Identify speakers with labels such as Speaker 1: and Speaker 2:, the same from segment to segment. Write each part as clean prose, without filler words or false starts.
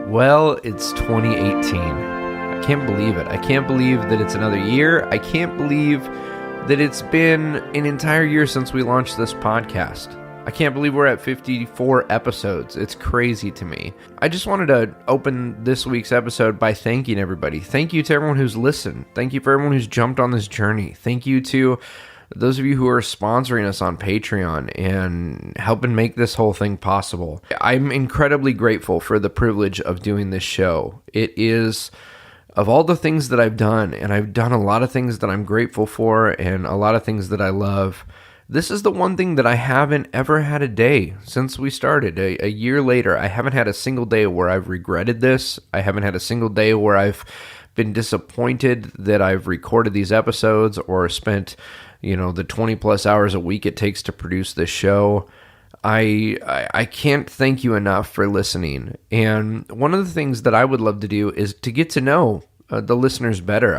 Speaker 1: Well, it's 2018. I can't believe it. I can't believe that it's another year. I can't believe that it's been an entire year since we launched this podcast. I can't believe we're at 54 episodes. It's crazy to me. I just wanted to open this week's episode by thanking everybody. Thank you to everyone who's listened. Thank you for everyone who's jumped on this journey. Thank you to those of you who are sponsoring us on Patreon and helping make this whole thing possible. I'm incredibly grateful for the privilege of doing this show. It is, of all the things that I've done, and I've done a lot of things that I'm grateful for and a lot of things that I love, this is the one thing that I haven't ever had a day since we started. A year later, I haven't had a single day where I've regretted this. I haven't had a single day where I've been disappointed that I've recorded these episodes or spent the 20 plus hours a week it takes to produce this show. I can't thank you enough for listening. And one of the things that I would love to do is to get to know the listeners better.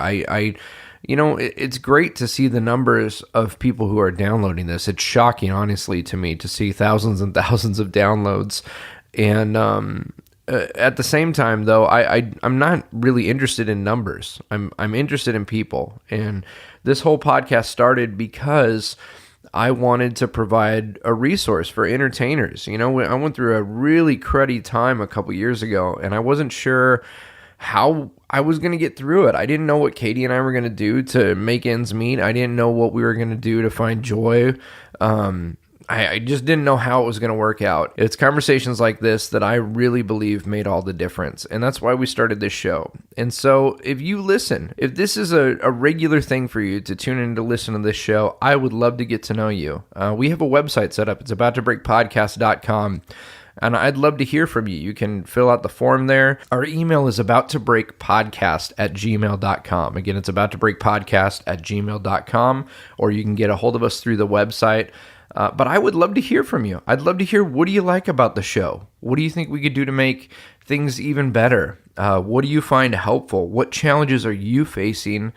Speaker 1: It's great to see the numbers of people who are downloading this. It's shocking, honestly, to me to see thousands and thousands of downloads. And at the same time, though, I'm not really interested in numbers. I'm interested in people. And this whole podcast started because I wanted to provide a resource for entertainers. I went through a really cruddy time a couple years ago, and I wasn't sure how I was going to get through it. I didn't know what Katie and I were going to do to make ends meet. I didn't know what we were going to do to find joy. I just didn't know how it was going to work out. It's conversations like this that I really believe made all the difference. And that's why we started this show. And so if you listen, if this is a regular thing for you to tune in to listen to this show, I would love to get to know you. We have a website set up. It's abouttobreakpodcast.com. And I'd love to hear from you. You can fill out the form there. Our email is abouttobreakpodcast@gmail.com. Again, it's abouttobreakpodcast@gmail.com, or you can get a hold of us through the website. But I would love to hear from you. I'd love to hear, what do you like about the show? What do you think we could do to make things even better? What do you find helpful? What challenges are you facing?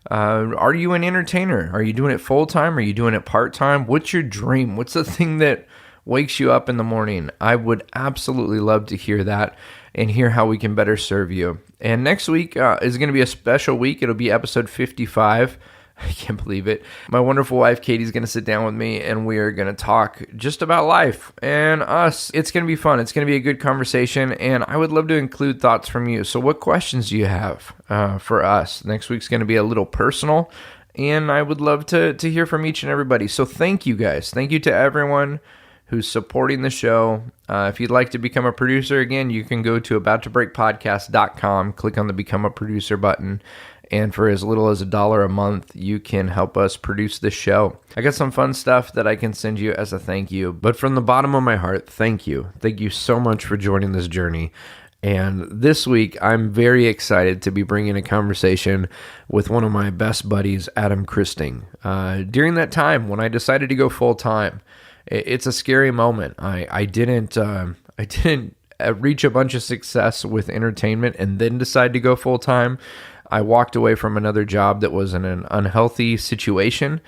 Speaker 1: Are you an entertainer? Are you doing it full-time? Are you doing it part-time? What's your dream? What's the thing that wakes you up in the morning? I would absolutely love to hear that and hear how we can better serve you. And next week is going to be a special week. It'll be episode 55. I can't believe it. My wonderful wife, Katie's going to sit down with me, and we are going to talk just about life and us. It's going to be fun. It's going to be a good conversation, and I would love to include thoughts from you. So what questions do you have for us? Next week's going to be a little personal, and I would love to hear from each and everybody. So thank you, guys. Thank you to everyone who's supporting the show. If you'd like to become a producer, again, you can go to abouttobreakpodcast.com, click on the Become a Producer button, and for as little as $1 a month, you can help us produce this show. I got some fun stuff that I can send you as a thank you, but from the bottom of my heart, thank you. Thank you so much for joining this journey. And this week, I'm very excited to be bringing a conversation with one of my best buddies, Adam Christing. During that time, when I decided to go full-time, it's a scary moment. I didn't reach a bunch of success with entertainment and then decide to go full-time. I walked away from another job that was in an unhealthy situation.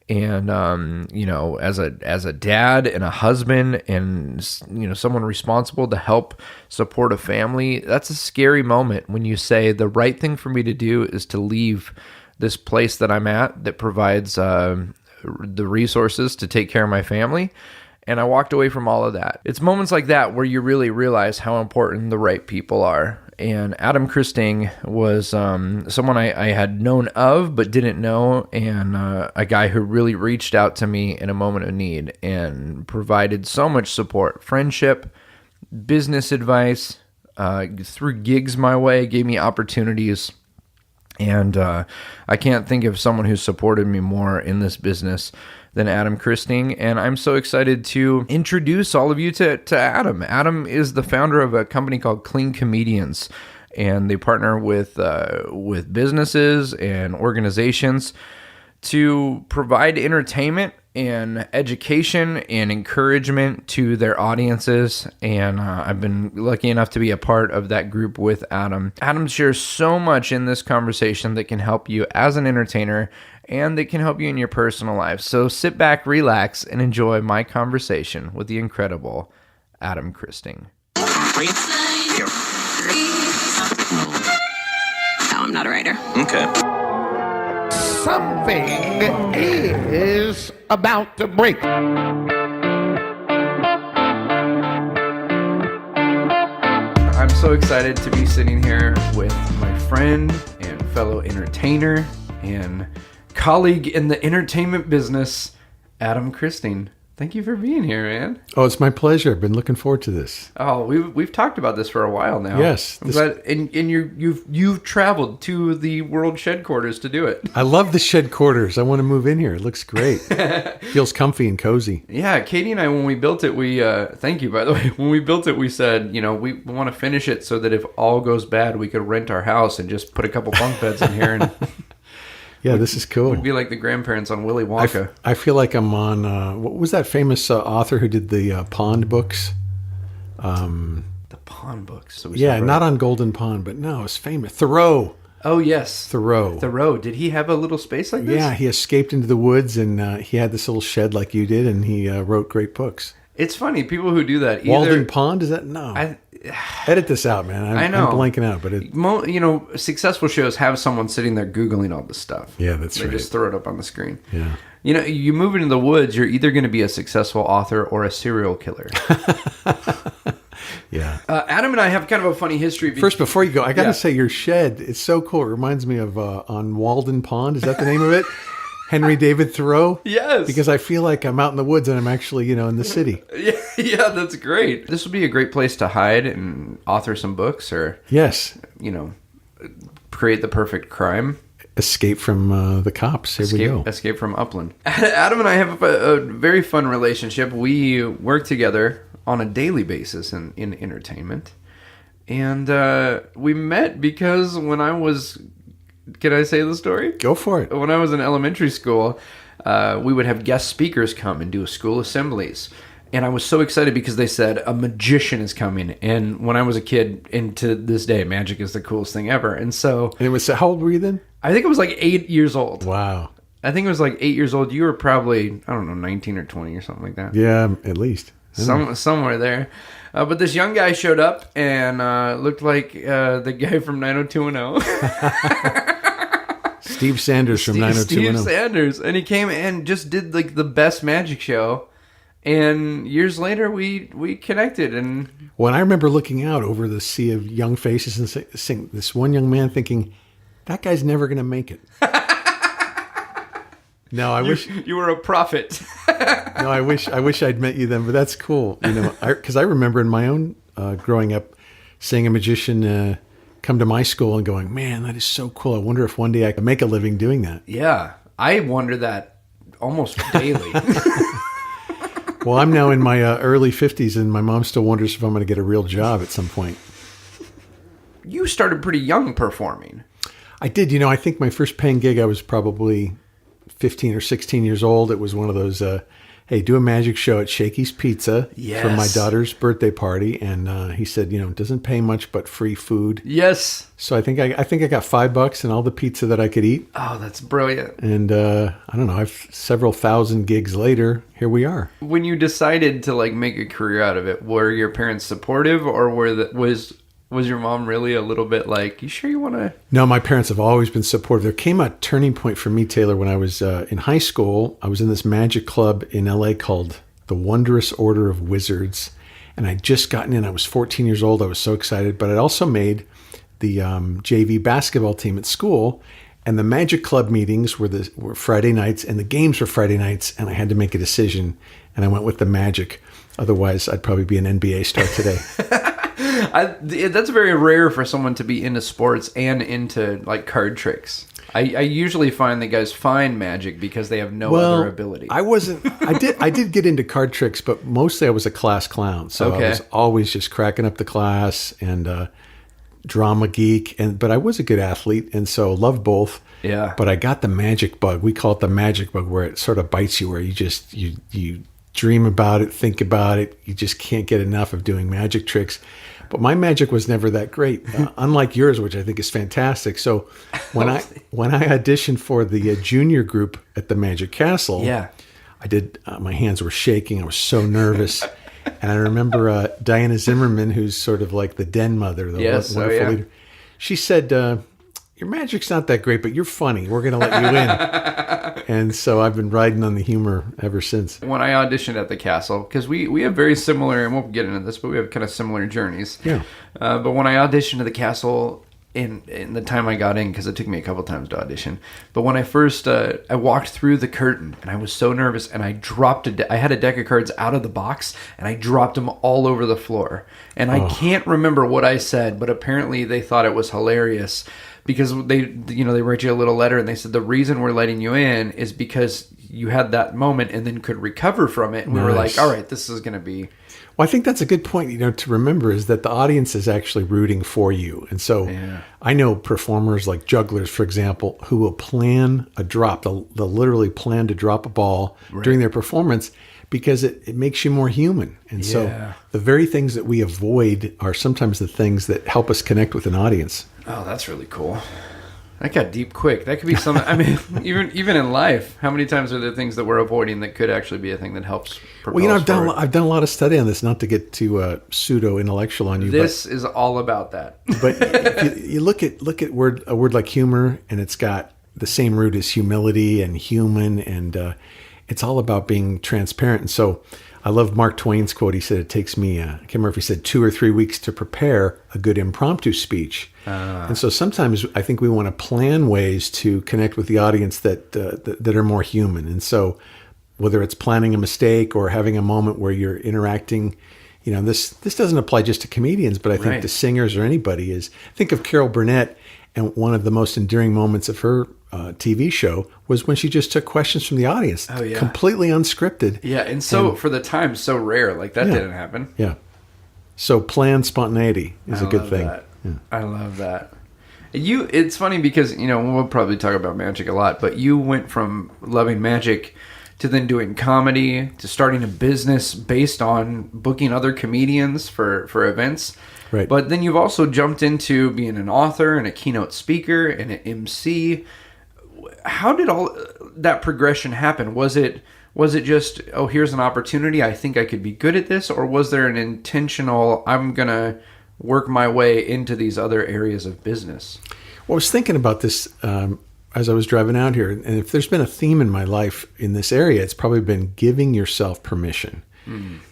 Speaker 1: And, as a dad and a husband and, someone responsible to help support a family, that's a scary moment when you say the right thing for me to do is to leave this place that I'm at that provides the resources to take care of my family. And I walked away from all of that. It's moments like that where you really realize how important the right people are. And Adam Christing was someone I had known of but didn't know, and a guy who really reached out to me in a moment of need and provided so much support, friendship, business advice, threw gigs my way, gave me opportunities. And I can't think of someone who supported me more in this business than Adam Christing, and I'm so excited to introduce all of you to Adam. Adam is the founder of a company called Clean Comedians, and they partner with businesses and organizations to provide entertainment and education and encouragement to their audiences. And I've been lucky enough to be a part of that group with Adam. Adam shares so much in this conversation that can help you as an entertainer and that can help you in your personal life. So sit back, relax, and enjoy my conversation with the incredible Adam Christing.
Speaker 2: No, I'm not a writer.
Speaker 3: Okay.
Speaker 4: Something is about to break.
Speaker 1: I'm so excited to be sitting here with my friend and fellow entertainer and colleague in the entertainment business, Adam Christing. Thank you for being here, man.
Speaker 5: Oh, it's my pleasure. I've been looking forward to this.
Speaker 1: Oh, we've talked about this for a while now.
Speaker 5: Yes.
Speaker 1: I'm glad, and you've traveled to the World Headquarters to do it.
Speaker 5: I love the shed quarters. I want to move in here. It looks great. Feels comfy and cozy.
Speaker 1: Yeah, Katie and I, when we built it, we thank you, by the way. When we built it, we said, we want to finish it so that if all goes bad, we could rent our house and just put a couple bunk beds in here and.
Speaker 5: Yeah, this is cool.
Speaker 1: Would be like the grandparents on Willy Wonka.
Speaker 5: I feel like I'm on, what was that famous author who did the Pond books?
Speaker 1: The Pond books. So
Speaker 5: yeah, not on Golden Pond, but no, it's famous. Thoreau.
Speaker 1: Oh, yes.
Speaker 5: Thoreau.
Speaker 1: Did he have a little space like this?
Speaker 5: Yeah, he escaped into the woods and he had this little shed like you did, and he wrote great books.
Speaker 1: It's funny, people who do that.
Speaker 5: Walden Pond, is that? No. Edit this out, man.
Speaker 1: I know.
Speaker 5: I'm blanking out, but
Speaker 1: successful shows have someone sitting there Googling all this stuff.
Speaker 5: Yeah, that's right.
Speaker 1: They just throw it up on the screen.
Speaker 5: Yeah.
Speaker 1: You move into the woods, you're either going to be a successful author or a serial killer.
Speaker 5: Yeah.
Speaker 1: Adam and I have kind of a funny history.
Speaker 5: First, before you go, I got to say your shed, it's so cool. It reminds me of on Walden Pond. Is that the name of it? Henry David Thoreau?
Speaker 1: Yes.
Speaker 5: Because I feel like I'm out in the woods and I'm actually, in the city.
Speaker 1: Yeah, that's great. This would be a great place to hide and author some books or,
Speaker 5: yes,
Speaker 1: create the perfect crime.
Speaker 5: Escape from the cops. Here we go.
Speaker 1: Escape from Upland. Adam and I have a very fun relationship. We work together on a daily basis in entertainment. And we met because when I was... Can I say the story?
Speaker 5: Go for it.
Speaker 1: When I was in elementary school, we would have guest speakers come and do school assemblies. And I was so excited because they said a magician is coming. And when I was a kid, and to this day, magic is the coolest thing ever. And so...
Speaker 5: And it was, how old were you then?
Speaker 1: I think it was like 8 years old.
Speaker 5: Wow.
Speaker 1: I think it was like 8 years old. You were probably, 19 or 20 or something like that.
Speaker 5: Yeah, at least.
Speaker 1: Somewhere there. But this young guy showed up and looked like the guy from 90210.
Speaker 5: Steve Sanders from 90210.
Speaker 1: Steve Sanders. And he came and just did like the best magic show. And years later, we connected. And
Speaker 5: Well, I remember looking out over the sea of young faces and seeing this one young man thinking, that guy's never going to make it. No, I wish
Speaker 1: you were a prophet.
Speaker 5: No, I wish I'd met you then, but that's cool. Because I remember in my own growing up, seeing a magician come to my school and going, man, that is so cool. I wonder if one day I could make a living doing that.
Speaker 1: Yeah, I wonder that almost daily.
Speaker 5: Well, I'm now in my early 50s, and my mom still wonders if I'm going to get a real job at some point.
Speaker 1: You started pretty young performing.
Speaker 5: I did. I think my first paying gig, I was probably 15 or 16 years old. It was one of those, hey, do a magic show at Shakey's Pizza for my daughter's birthday party. And he said, it doesn't pay much, but free food.
Speaker 1: Yes.
Speaker 5: So I think I got $5 and all the pizza that I could eat.
Speaker 1: Oh, that's brilliant.
Speaker 5: And I don't know, several thousand gigs later, here we are.
Speaker 1: When you decided to make a career out of it, were your parents supportive, or was your mom really a little bit like, you sure you want to?
Speaker 5: No, my parents have always been supportive. There came a turning point for me, Taylor, when I was in high school. I was in this magic club in LA called the Wondrous Order of Wizards. And I'd just gotten in. I was 14 years old. I was so excited. But I'd also made the JV basketball team at school. And the magic club meetings were Friday nights, and the games were Friday nights. And I had to make a decision. And I went with the magic. Otherwise, I'd probably be an NBA star today.
Speaker 1: That's very rare for someone to be into sports and into card tricks. I usually find that guys find magic because they have no other ability.
Speaker 5: I wasn't. I did get into card tricks, but mostly I was a class clown. So I was always just cracking up the class and drama geek. But I was a good athlete, and so loved both.
Speaker 1: Yeah.
Speaker 5: But I got the magic bug. We call it the magic bug, where it sort of bites you, where you dream about it, think about it. You just can't get enough of doing magic tricks. But my magic was never that great, unlike yours, which I think is fantastic. So when I auditioned for the junior group at the Magic Castle,
Speaker 1: yeah,
Speaker 5: I did. My hands were shaking. I was so nervous, And I remember Diana Zimmerman, who's sort of like the den mother, the
Speaker 1: Yes,
Speaker 5: wonderful leader. She said, your magic's not that great, but you're funny. We're going to let you in. And so I've been riding on the humor ever since.
Speaker 1: When I auditioned at the Castle, because we have very similar, and we'll get into this, but we have kind of similar journeys.
Speaker 5: Yeah.
Speaker 1: But when I auditioned at the Castle, in the time I got in, because it took me a couple times to audition, but when I first, I walked through the curtain, and I was so nervous, and I dropped I had a deck of cards out of the box, and I dropped them all over the floor. And I can't remember what I said, but apparently they thought it was hilarious, because they write you a little letter, and they said, the reason we're letting you in is because you had that moment and then could recover from it. And we were like, all right, this is going to be...
Speaker 5: Well, I think that's a good point, to remember, is that the audience is actually rooting for you. And so I know performers like jugglers, for example, who will plan a drop. They'll literally plan to drop a ball during their performance because it makes you more human. And so the very things that we avoid are sometimes the things that help us connect with an audience.
Speaker 1: Oh, that's really cool. That got deep quick. That could be something. I mean, even in life, how many times are there things that we're avoiding that could actually be a thing that helps propel
Speaker 5: Well,
Speaker 1: us forward?
Speaker 5: I've done a lot of study on this, not to get too pseudo intellectual on you.
Speaker 1: This is all about that.
Speaker 5: But if you look at a word like humor, and it's got the same root as humility and human, and it's all about being transparent. And so I love Mark Twain's quote. He said, it takes me, I can't remember if he said 2 or 3 weeks to prepare a good impromptu speech. And so sometimes I think we want to plan ways to connect with the audience that are more human. And so whether it's planning a mistake or having a moment where you're interacting, this doesn't apply just to comedians, but I think to singers or anybody think of Carol Burnett, and one of the most endearing moments of her TV show was when she just took questions from the audience, completely unscripted.
Speaker 1: Yeah, and for the time, so rare. Like that didn't happen.
Speaker 5: Yeah. So planned spontaneity is a good thing.
Speaker 1: Yeah. I love that. It's funny because, we'll probably talk about magic a lot, but you went from loving magic to then doing comedy to starting a business based on booking other comedians for events.
Speaker 5: Right.
Speaker 1: But then you've also jumped into being an author and a keynote speaker and an MC. How did all that progression happen? Was it just, here's an opportunity, I think I could be good at this? Or was there an intentional, I'm going to work my way into these other areas of business?
Speaker 5: Well, I was thinking about this as I was driving out here. And if there's been a theme in my life in this area, it's probably been giving yourself permission.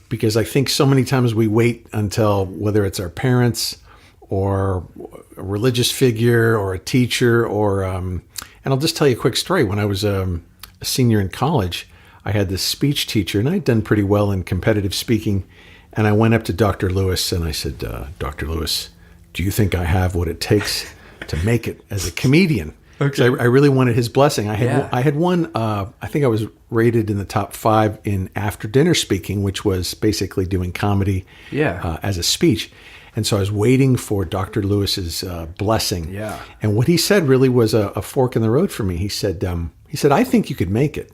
Speaker 5: Because I think so many times we wait until, whether it's our parents or a religious figure or a teacher and I'll just tell you a quick story. When I was a senior in college, I had this speech teacher, and I'd done pretty well in competitive speaking. And I went up to Dr. Lewis and I said, Dr. Lewis, do you think I have what it takes to make it as a comedian? Because I really wanted his blessing. I had one, I think I was rated in the top 5 in after dinner speaking, which was basically doing comedy as a speech. And so I was waiting for Dr. Lewis's blessing. Yeah. And what he said really was a fork in the road for me. He said, I think you could make it.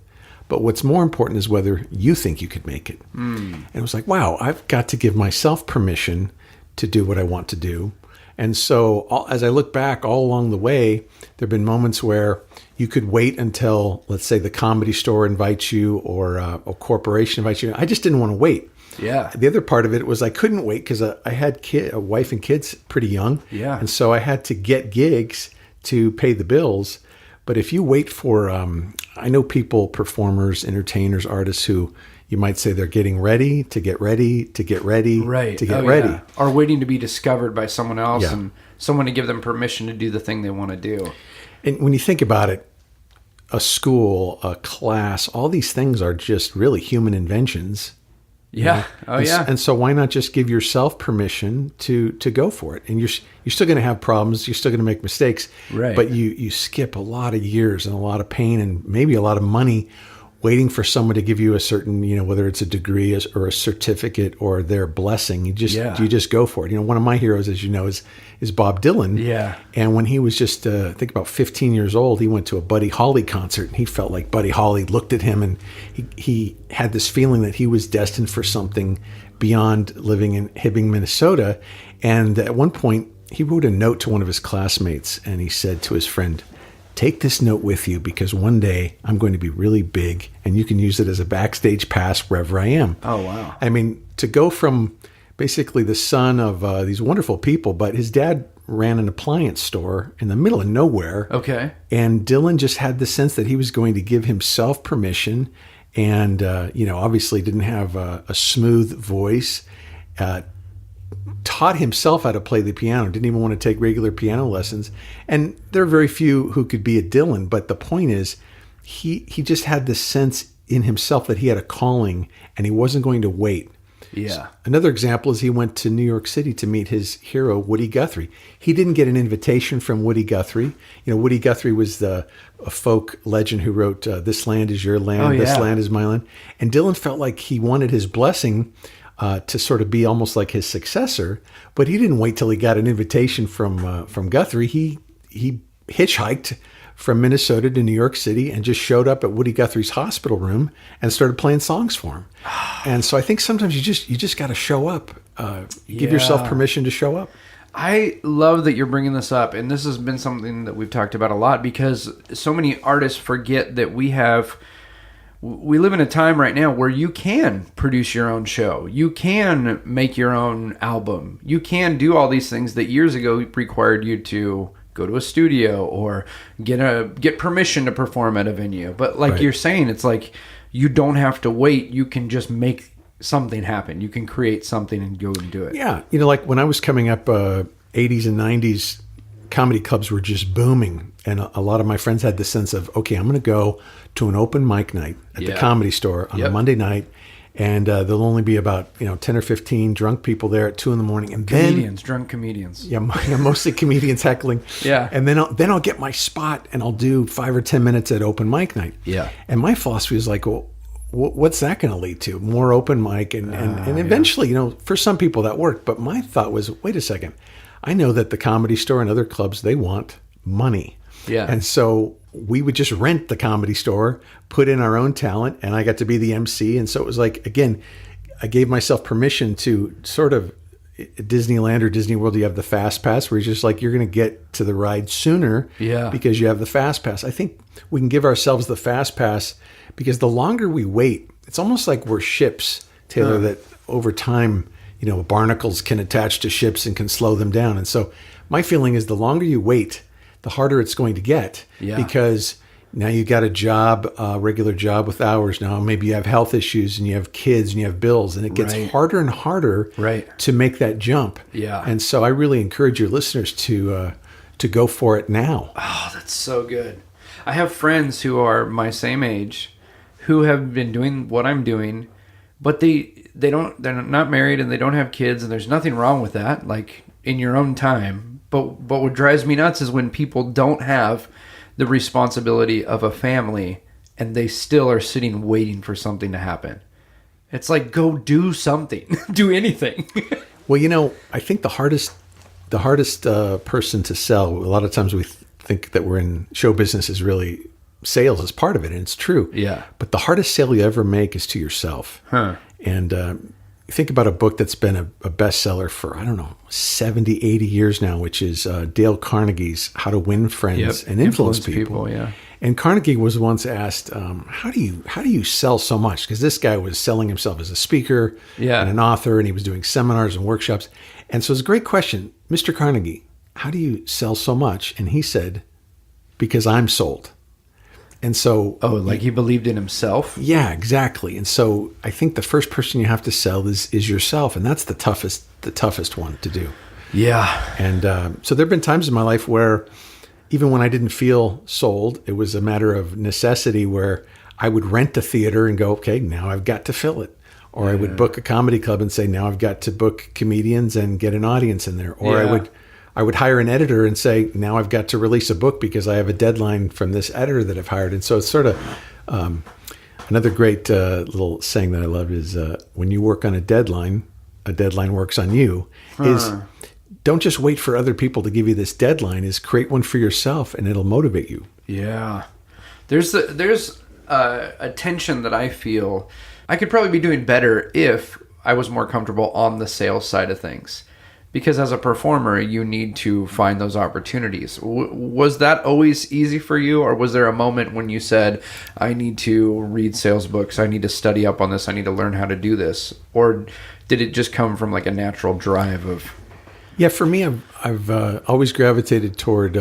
Speaker 5: But what's more important is whether you think you could make it. And it was like, wow, I've got to give myself permission to do what I want to do. And so as I look back all along the way, there have been moments where you could wait until, let's say, the Comedy Store invites you or a corporation invites you. I just didn't want to wait.
Speaker 1: Yeah.
Speaker 5: The other part of it was I couldn't wait because I had a wife and kids pretty young. Yeah. And so I had to get gigs to pay the bills. But if you wait for, I know people, performers, entertainers, artists who you might say they're getting ready to get ready to get ready to get ready. Yeah.
Speaker 1: Or waiting to be discovered by someone else and someone to give them permission to do the thing they want to do.
Speaker 5: And when you think about it, a school, a class, all these things are just really human inventions.
Speaker 1: Yeah.
Speaker 5: And so why not just give yourself permission to go for it? And you're still going to have problems. You're still going to make mistakes. Right. But you skip a lot of years and a lot of pain and maybe a lot of money waiting for someone to give you a certain, whether it's a degree or a certificate or their blessing. You just go for it. One of my heroes, as you know, is Bob Dylan. Yeah. And when he was just, I think about 15 years old, he went to a Buddy Holly concert, and he felt like Buddy Holly looked at him, and he had this feeling that he was destined for something beyond living in Hibbing, Minnesota. And at one point, he wrote a note to one of his classmates, and he said to his friend, take this note with you because one day I'm going to be really big and you can use it as a backstage pass wherever I am.
Speaker 1: Oh, wow.
Speaker 5: I mean, to go from basically the son of these wonderful people, but his dad ran an appliance store in the middle of nowhere.
Speaker 1: Okay.
Speaker 5: And Dylan just had the sense that he was going to give himself permission and, obviously didn't have a smooth voice, taught himself how to play the piano, didn't even want to take regular piano lessons. And there are very few who could be a Dylan, but the point is he just had this sense in himself that he had a calling and he wasn't going to wait.
Speaker 1: Yeah.
Speaker 5: Another example is he went to New York City to meet his hero, Woody Guthrie. He didn't get an invitation from Woody Guthrie. Woody Guthrie was a folk legend who wrote, This Land Is Your Land, This Land Is My Land. And Dylan felt like he wanted his blessing to sort of be almost like his successor, but he didn't wait till he got an invitation from Guthrie. He hitchhiked from Minnesota to New York City and just showed up at Woody Guthrie's hospital room and started playing songs for him. And so I think sometimes you just got to show up. Give yourself permission to show up.
Speaker 1: I love that you're bringing this up, and this has been something that we've talked about a lot because so many artists forget that we live in a time right now where you can produce your own show. You can make your own album. You can do all these things that years ago required you to go to a studio or get permission to perform at a venue. But like you're saying, it's like you don't have to wait. You can just make something happen. You can create something and go and do it.
Speaker 5: Yeah. Like when I was coming up, 80s and 90s, comedy clubs were just booming. And a lot of my friends had the sense of, okay, I'm going to go to an open mic night at the Comedy Store on a Monday night. And there'll only be about 10 or 15 drunk people there at 2 a.m. And
Speaker 1: drunk comedians.
Speaker 5: Yeah, mostly comedians heckling.
Speaker 1: Yeah.
Speaker 5: And then I'll get my spot and I'll do 5 or 10 minutes at open mic night.
Speaker 1: Yeah.
Speaker 5: And my philosophy was like, well, what's that going to lead to? More open mic. And eventually, for some people that worked. But my thought was, wait a second. I know that the Comedy Store and other clubs, they want money.
Speaker 1: Yeah.
Speaker 5: And so we would just rent the Comedy Store, put in our own talent, and I got to be the MC. And so it was like, again, I gave myself permission to sort of Disneyland or Disney World, you have the fast pass where you're just like, you're going to get to the ride sooner because you have the fast pass. I think we can give ourselves the fast pass because the longer we wait, it's almost like we're ships, Taylor, that over time, barnacles can attach to ships and can slow them down. And so my feeling is the longer you wait, the harder it's going to get because now you got a job, a regular job with hours. Now maybe you have health issues and you have kids and you have bills, and it gets harder and harder to make that jump.
Speaker 1: Yeah.
Speaker 5: And so I really encourage your listeners to go for it now.
Speaker 1: Oh, that's so good. I have friends who are my same age who have been doing what I'm doing, but they're not married and they don't have kids, and there's nothing wrong with that, like in your own time. But what drives me nuts is when people don't have the responsibility of a family and they still are sitting waiting for something to happen. It's like, go do something. Do anything.
Speaker 5: Well, I think the hardest person to sell, a lot of times we think that we're in show business is really sales is part of it, and it's true.
Speaker 1: Yeah.
Speaker 5: But the hardest sale you ever make is to yourself.
Speaker 1: Huh.
Speaker 5: And think about a book that's been a bestseller for, 70, 80 years now, which is Dale Carnegie's How to Win Friends and Influence People.
Speaker 1: Yeah.
Speaker 5: And Carnegie was once asked, how do you sell so much? Because this guy was selling himself as a speaker and an author, and he was doing seminars and workshops. And so it's a great question. Mr. Carnegie, how do you sell so much? And he said, because I'm sold. And so...
Speaker 1: Oh, like he believed in himself?
Speaker 5: Yeah, exactly. And so I think the first person you have to sell is yourself. And that's the toughest one to do.
Speaker 1: Yeah.
Speaker 5: And so there have been times in my life where even when I didn't feel sold, it was a matter of necessity where I would rent a theater and go, okay, now I've got to fill it. Or I would book a comedy club and say, now I've got to book comedians and get an audience in there. Or I would hire an editor and say, now I've got to release a book because I have a deadline from this editor that I've hired. And so it's sort of another great little saying that I love is when you work on a deadline works on you. Is don't just wait for other people to give you this deadline, is create one for yourself and it'll motivate you.
Speaker 1: Yeah. There's a tension that I feel. I could probably be doing better if I was more comfortable on the sales side of things. because as a performer, you need to find those opportunities. Was that always easy for you, or was there a moment when you said, I need to read sales books, I need to study up on this, I need to learn how to do this? Or did it just come from like a natural drive of...
Speaker 5: Yeah, for me, I've always gravitated toward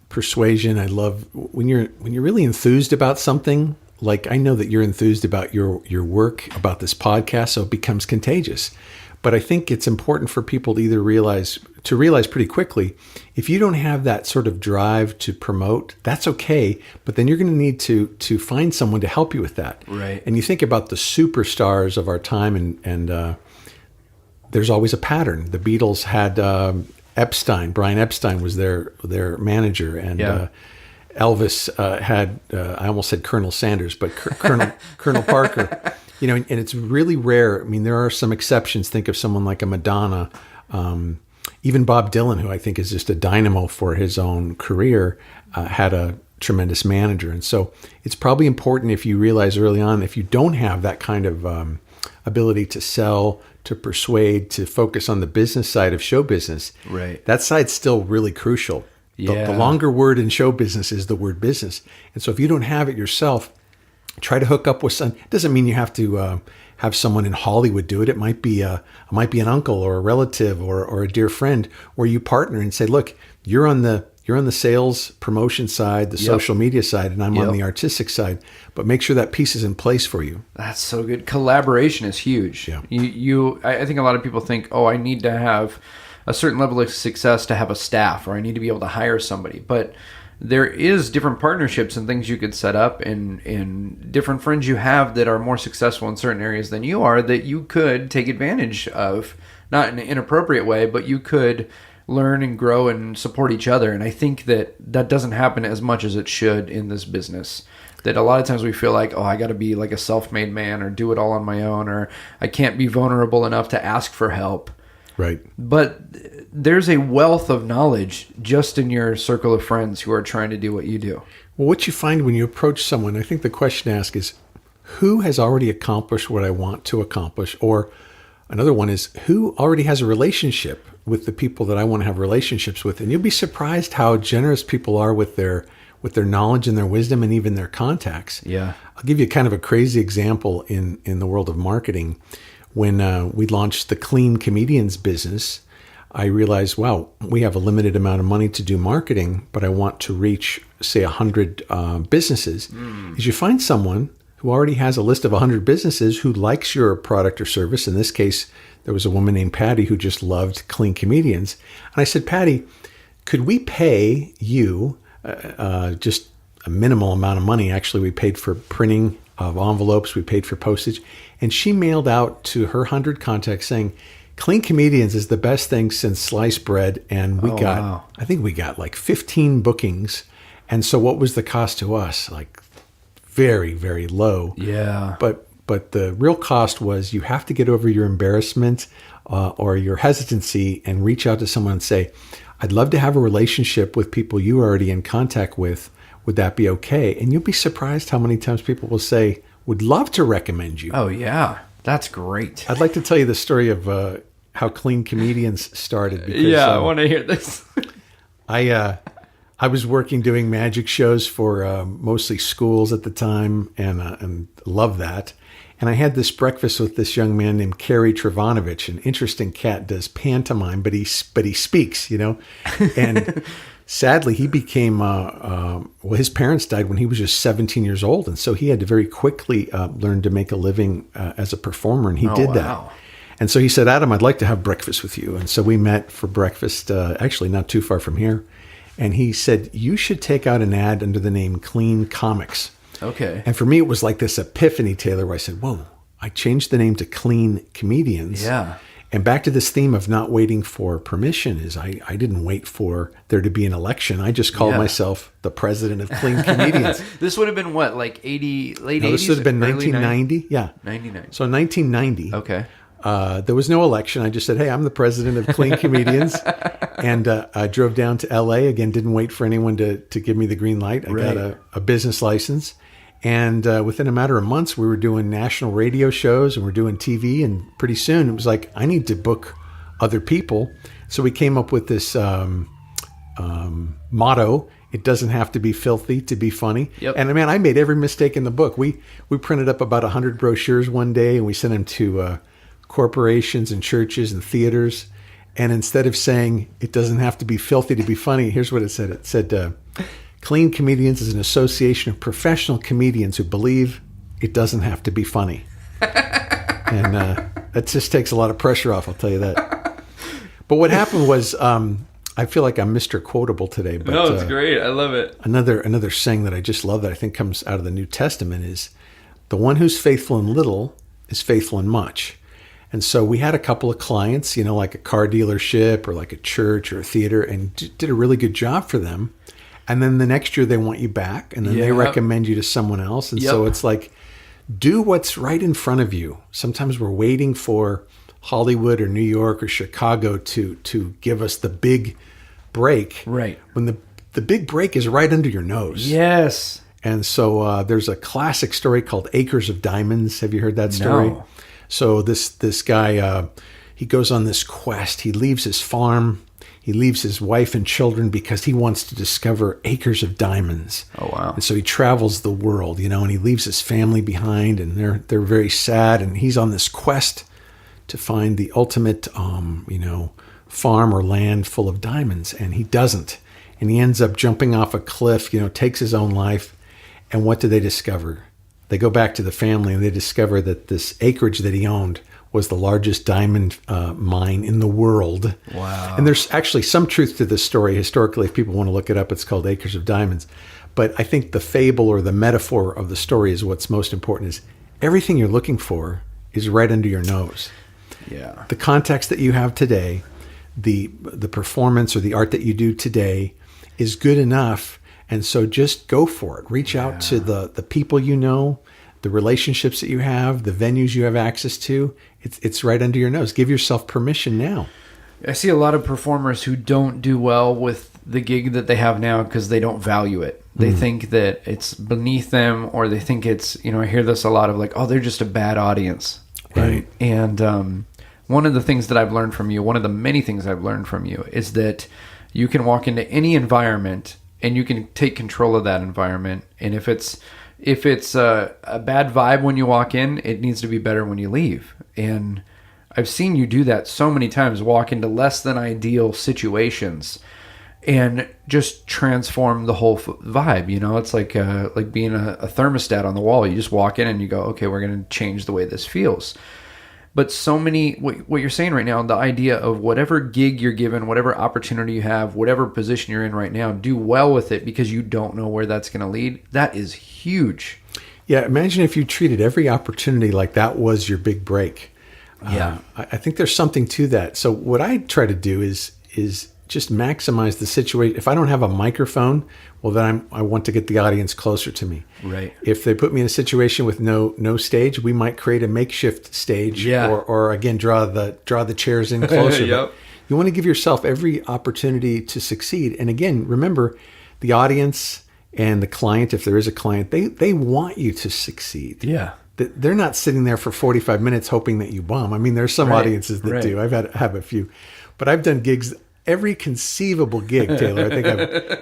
Speaker 5: persuasion. I love when you're really enthused about something. Like, I know that you're enthused about your work, about this podcast, so it becomes contagious. But I think it's important for people to either realize pretty quickly, if you don't have that sort of drive to promote, that's okay. But then you're going to need to find someone to help you with that.
Speaker 1: Right.
Speaker 5: And you think about the superstars of our time, and there's always a pattern. The Beatles had Epstein. Brian Epstein was their manager, and Elvis had I almost said Colonel Sanders, but Colonel Parker. You know, and it's really rare. I mean, there are some exceptions. Think of someone like a Madonna, even Bob Dylan, who I think is just a dynamo for his own career, had a tremendous manager. And so it's probably important, if you realize early on, if you don't have that kind of ability to sell, to persuade, to focus on the business side of show business,
Speaker 1: right,
Speaker 5: that side's still really crucial. The longer word in show business is the word business. And so if you don't have it yourself, try to hook up with some. It doesn't mean you have to have someone in Hollywood do it. It might be an uncle or a relative or a dear friend, where you partner and say, look, you're on the sales promotion side, the social media side, and I'm on the artistic side. But make sure that piece is in place for you.
Speaker 1: That's so good. Collaboration is huge.
Speaker 5: Yeah.
Speaker 1: I think a lot of people think, oh, I need to have a certain level of success to have a staff, or I need to be able to hire somebody. But there is different partnerships and things you could set up, and different friends you have that are more successful in certain areas than you are, that you could take advantage of, not in an inappropriate way, but you could learn and grow and support each other. And I think that doesn't happen as much as it should in this business. That a lot of times we feel like, oh, I got to be like a self-made man, or do it all on my own, or I can't be vulnerable enough to ask for help.
Speaker 5: Right.
Speaker 1: But there's a wealth of knowledge just in your circle of friends who are trying to do what you do.
Speaker 5: Well, what you find when you approach someone, I think the question to ask is, who has already accomplished what I want to accomplish? Or another one is, who already has a relationship with the people that I want to have relationships with? And you'll be surprised how generous people are with their knowledge and their wisdom, and even their contacts.
Speaker 1: Yeah.
Speaker 5: I'll give you kind of a crazy example in the world of marketing. When we launched the Clean Comedians business, I realized, wow, we have a limited amount of money to do marketing, but I want to reach, say, 100 businesses. Is you find someone who already has a list of 100 businesses who likes your product or service. In this case, there was a woman named Patty who just loved Clean Comedians. And I said, Patty, could we pay you just a minimal amount of money? Actually, we paid for printing of envelopes, we paid for postage. And she mailed out to her 100 contacts saying, Clean Comedians is the best thing since sliced bread. And I think we got like 15 bookings. And so what was the cost to us? Like very, very low.
Speaker 1: Yeah.
Speaker 5: But the real cost was, you have to get over your embarrassment or your hesitancy and reach out to someone and say, I'd love to have a relationship with people you are already in contact with. Would that be okay? And you'll be surprised how many times people will say, would love to recommend you.
Speaker 1: Oh, yeah. That's great.
Speaker 5: I'd like to tell you the story of how Clean Comedians started. Because,
Speaker 1: I want to hear this.
Speaker 5: I was working doing magic shows for mostly schools at the time, and loved that. And I had this breakfast with this young man named Kerry Travanovich, an interesting cat, does pantomime, but he speaks, you know. And sadly, he became, his parents died when he was just 17 years old. And so he had to very quickly learn to make a living as a performer. And he did that. And so he said, Adam, I'd like to have breakfast with you. And so we met for breakfast, actually not too far from here. And he said, you should take out an ad under the name Clean Comics.
Speaker 1: Okay.
Speaker 5: And for me, it was like this epiphany, Taylor, where I said, whoa, I changed the name to Clean Comedians.
Speaker 1: Yeah.
Speaker 5: And back to this theme of not waiting for permission is I didn't wait for there to be an election. I just called myself the president of Clean Comedians.
Speaker 1: This would have been what, like late 80s?
Speaker 5: This would have been 1990. Yeah.
Speaker 1: 99.
Speaker 5: So 1990.
Speaker 1: Okay.
Speaker 5: There was no election. I just said, hey, I'm the president of Clean Comedians. And I drove down to LA. Again, didn't wait for anyone to give me the green light. I got a business license. And within a matter of months, we were doing national radio shows and we're doing TV. And pretty soon it was like, I need to book other people. So we came up with this motto: it doesn't have to be filthy to be funny.
Speaker 1: Yep.
Speaker 5: And man, I made every mistake in the book. We printed up about 100 brochures one day, and we sent them to corporations and churches and theaters. And instead of saying it doesn't have to be filthy to be funny, here's what it said. It said, Clean Comedians is an association of professional comedians who believe it doesn't have to be funny. And that just takes a lot of pressure off, I'll tell you that. But what happened was, I feel like I'm Mr. Quotable today. But,
Speaker 1: No, it's great. I love it.
Speaker 5: Another saying that I just love that I think comes out of the New Testament is, the one who's faithful in little is faithful in much. And so we had a couple of clients, like a car dealership or like a church or a theater, and did a really good job for them. And then the next year they want you back, and then they recommend you to someone else. And so it's like, do what's right in front of you. Sometimes we're waiting for Hollywood or New York or Chicago to give us the big break.
Speaker 1: Right.
Speaker 5: When the big break is right under your nose.
Speaker 1: Yes.
Speaker 5: And so there's a classic story called Acres of Diamonds. Have you heard that story?
Speaker 1: No.
Speaker 5: So this guy, he goes on this quest. He leaves his farm. He leaves his wife and children because he wants to discover acres of diamonds.
Speaker 1: Oh, wow.
Speaker 5: And so he travels the world, and he leaves his family behind, and they're very sad. And he's on this quest to find the ultimate, farm or land full of diamonds. And he doesn't. And he ends up jumping off a cliff, takes his own life. And what do they discover? They go back to the family and they discover that this acreage that he owned was the largest diamond mine in the world.
Speaker 1: Wow.
Speaker 5: And there's actually some truth to this story. Historically, if people want to look it up, it's called Acres of Diamonds. But I think the fable or the metaphor of the story is what's most important, is everything you're looking for is right under your nose.
Speaker 1: Yeah.
Speaker 5: The context that you have today, the performance or the art that you do today is good enough. And so just go for it. Reach out to the people the relationships that you have, the venues you have access to. It's right under your nose. Give yourself permission now.
Speaker 1: I see a lot of performers who don't do well with the gig that they have now because they don't value it. They think that it's beneath them, or they think it's, I hear this a lot of like, oh, they're just a bad audience.
Speaker 5: Right.
Speaker 1: And one of the things that I've learned from you, one of the many things I've learned from you, is that you can walk into any environment and you can take control of that environment. And if it's a bad vibe when you walk in, it needs to be better when you leave. And I've seen you do that so many times, walk into less than ideal situations and just transform the whole vibe. It's like being a thermostat on the wall. You just walk in and you go, okay, we're going to change the way this feels. But so many, what you're saying right now, the idea of whatever gig you're given, whatever opportunity you have, whatever position you're in right now, do well with it because you don't know where that's going to lead. That is huge.
Speaker 5: Yeah, imagine if you treated every opportunity like that was your big break.
Speaker 1: Yeah.
Speaker 5: I think there's something to that. So what I try to do is just maximize the situation. If I don't have a microphone, well, then I want to get the audience closer to me.
Speaker 1: Right.
Speaker 5: If they put me in a situation with no stage, we might create a makeshift stage, or again draw the chairs in closer.
Speaker 1: Yep.
Speaker 5: You want to give yourself every opportunity to succeed. And again, remember, the audience and the client, if there is a client, they want you to succeed.
Speaker 1: Yeah.
Speaker 5: They're not sitting there for 45 minutes hoping that you bomb. I mean, there's some audiences that do. I've have a few, but I've done gigs. Every conceivable gig, Taylor. I think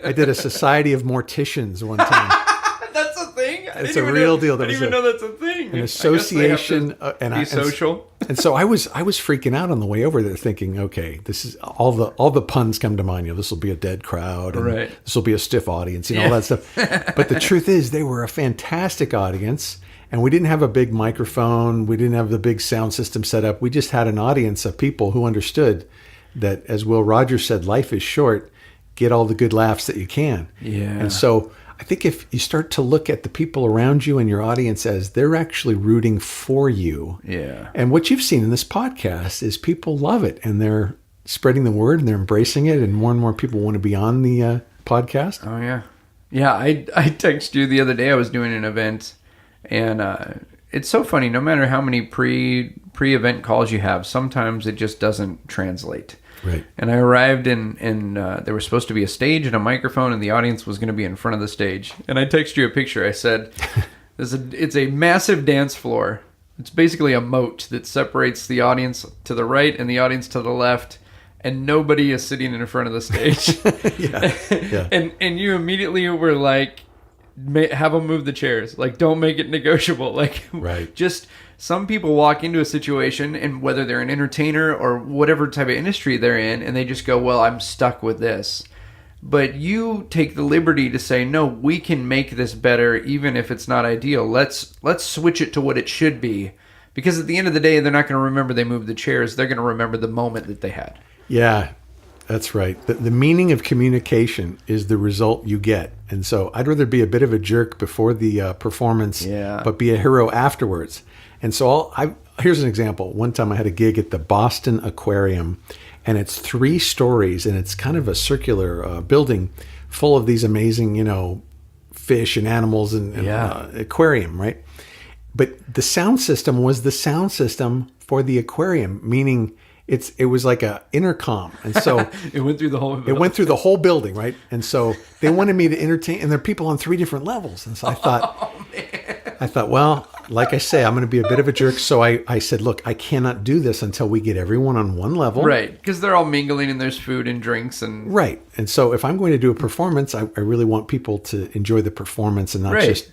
Speaker 5: I did a society of morticians one time.
Speaker 1: That's a thing?
Speaker 5: It's a real deal.
Speaker 1: I didn't even know that's a thing.
Speaker 5: An association.
Speaker 1: Be social.
Speaker 5: And so I was freaking out on the way over there thinking, okay, this is all the puns come to mind. This will be a dead crowd. And this will be a stiff audience, all that stuff. But the truth is they were a fantastic audience. And we didn't have a big microphone. We didn't have the big sound system set up. We just had an audience of people who understood that, as Will Rogers said, life is short. Get all the good laughs that you can.
Speaker 1: Yeah.
Speaker 5: And so I think if you start to look at the people around you and your audience as they're actually rooting for you.
Speaker 1: Yeah.
Speaker 5: And what you've seen in this podcast is people love it and they're spreading the word and they're embracing it. And more people want to be on the podcast.
Speaker 1: Oh, yeah. Yeah. I texted you the other day. I was doing an event and it's so funny. No matter how many pre-event calls you have, sometimes it just doesn't translate.
Speaker 5: Right.
Speaker 1: And I arrived and there was supposed to be a stage and a microphone and the audience was going to be in front of the stage. And I texted you a picture. I said, it's a massive dance floor It's basically a moat that separates the audience to the right and the audience to the left, and nobody is sitting in front of the stage.
Speaker 5: Yeah.
Speaker 1: And you immediately were like, have them move the chairs. Like, don't make it negotiable. Like,
Speaker 5: Right.
Speaker 1: just some people walk into a situation, and whether they're an entertainer or whatever type of industry they're in, and they just go, well, I'm stuck with this. But you take the liberty to say, no, we can make this better, even if it's not ideal. Let's switch it to what it should be. Because at the end of the day, they're not going to remember they moved the chairs. They're going to remember the moment that they had.
Speaker 5: Yeah, that's right. The meaning of communication is the result you get. And so I'd rather be a bit of a jerk before the performance, but be a hero afterwards. And so here's an example. One time I had a gig at the Boston Aquarium, and it's 3 stories, and it's kind of a circular building full of these amazing, fish and animals and aquarium, right? But the sound system was the sound system for the aquarium, meaning it was like a intercom. And so
Speaker 1: it went through the whole building.
Speaker 5: It went through the whole building, right? And so they wanted me to entertain, and there are people on 3 different levels. And so I thought, well, like I say, I'm going to be a bit of a jerk. So I said, look, I cannot do this until we get everyone on one level.
Speaker 1: Right, because they're all mingling and there's food and drinks.
Speaker 5: Right. And so if I'm going to do a performance, I really want people to enjoy the performance and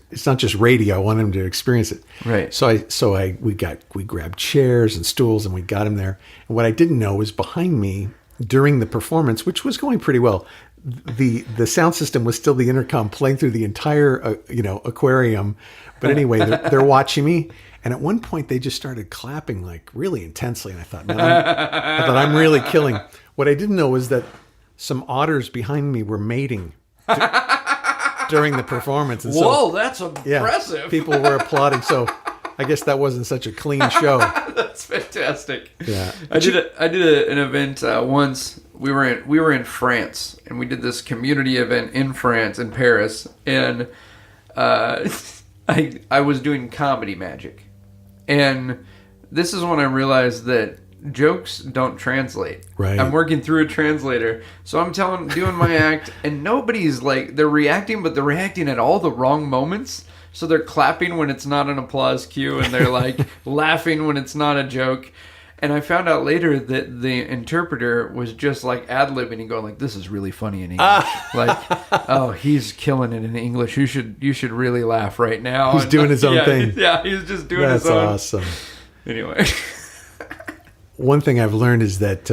Speaker 5: it's not just radio. I want them to experience it.
Speaker 1: Right.
Speaker 5: So we grabbed chairs and stools and we got them there. And what I didn't know was behind me during the performance, which was going pretty well, the sound system was still the intercom playing through the entire aquarium. But anyway, they're watching me, and at one point they just started clapping like really intensely, and I thought, I'm really killing. What I didn't know was that some otters behind me were mating during the performance. And
Speaker 1: whoa, that's impressive!
Speaker 5: Yeah, people were applauding. So I guess that wasn't such a clean show.
Speaker 1: That's fantastic.
Speaker 5: Yeah,
Speaker 1: I did an event once. We were in France, and we did this community event in France, in Paris, and I was doing comedy magic, and this is when I realized that jokes don't translate.
Speaker 5: Right.
Speaker 1: I'm working through a translator, so I'm doing my act, and nobody's like, they're reacting, but they're reacting at all the wrong moments. So they're clapping when it's not an applause cue, and they're like laughing when it's not a joke. And I found out later that the interpreter was just like ad-libbing and going like, this is really funny in English. Like, oh, he's killing it in English. You should really laugh right now.
Speaker 5: He's doing his own thing.
Speaker 1: Yeah, he's just doing his own.
Speaker 5: That's awesome.
Speaker 1: Anyway.
Speaker 5: One thing I've learned is that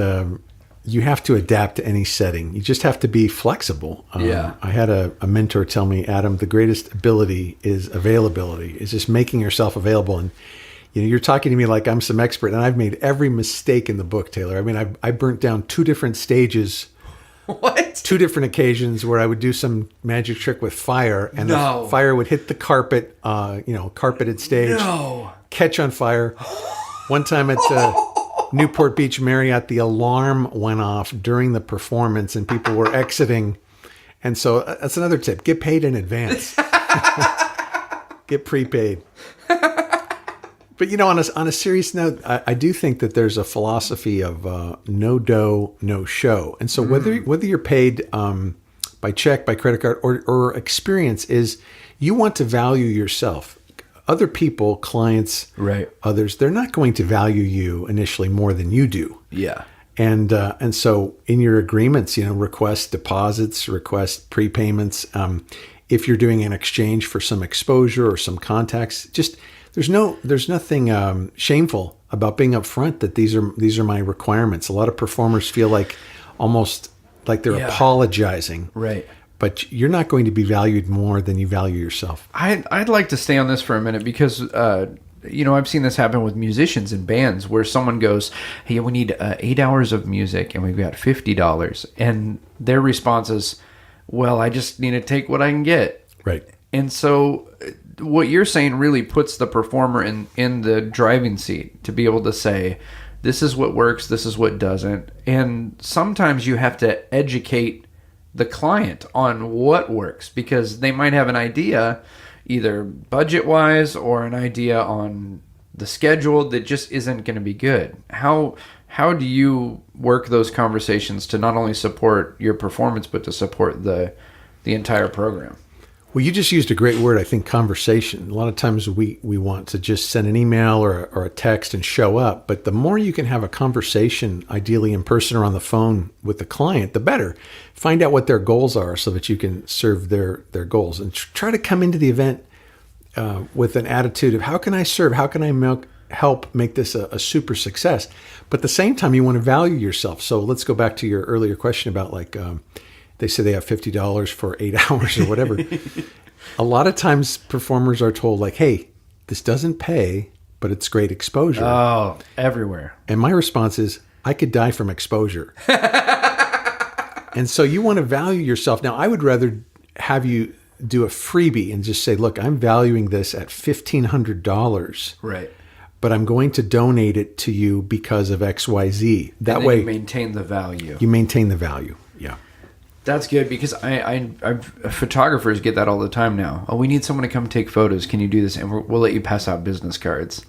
Speaker 5: you have to adapt to any setting. You just have to be flexible. I had a mentor tell me, Adam, the greatest ability is availability. It's just making yourself available. And you're talking to me like I'm some expert, and I've made every mistake in the book, Taylor. I mean, I burnt down 2 different stages.
Speaker 1: What?
Speaker 5: 2 different occasions where I would do some magic trick with fire, and the fire would hit the carpet, carpeted stage, catch on fire. One time at Newport Beach Marriott, the alarm went off during the performance, and people were exiting. And so that's another tip: get paid in advance. Get prepaid. But, on a serious note, I do think that there's a philosophy of no dough, no show. And so whether you're paid by check, by credit card, or experience, is you want to value yourself. Other people, clients, others, they're not going to value you initially more than you do.
Speaker 1: Yeah.
Speaker 5: And so in your agreements, request deposits, request prepayments. If you're doing an exchange for some exposure or some contacts, just... There's nothing shameful about being upfront that these are my requirements. A lot of performers feel like almost like they're apologizing.
Speaker 1: Right.
Speaker 5: But you're not going to be valued more than you value yourself.
Speaker 1: I'd like to stay on this for a minute because I've seen this happen with musicians and bands where someone goes, hey, we need 8 hours of music and we've got $50. And their response is, well, I just need to take what I can get.
Speaker 5: Right.
Speaker 1: And so what you're saying really puts the performer in the driving seat to be able to say, this is what works, this is what doesn't. And sometimes you have to educate the client on what works because they might have an idea, either budget-wise or an idea on the schedule that just isn't going to be good. How do you work those conversations to not only support your performance but to support the entire program?
Speaker 5: Well, you just used a great word, I think, conversation. A lot of times we want to just send an email or a text and show up. But the more you can have a conversation, ideally in person or on the phone with the client, the better. Find out what their goals are so that you can serve their goals. And try to come into the event with an attitude of, how can I serve? How can I help make this a super success? But at the same time, you want to value yourself. So let's go back to your earlier question about they say they have $50 for 8 hours or whatever. A lot of times performers are told hey, this doesn't pay, but it's great exposure.
Speaker 1: Oh, everywhere.
Speaker 5: And my response is, I could die from exposure. And so you want to value yourself. Now, I would rather have you do a freebie and just say, look, I'm valuing this at $1,500.
Speaker 1: Right.
Speaker 5: But I'm going to donate it to you because of XYZ. That way
Speaker 1: you maintain the value.
Speaker 5: You maintain the value. Yeah.
Speaker 1: That's good, because photographers get that all the time now. Oh, we need someone to come take photos. Can you do this? And we'll let you pass out business cards.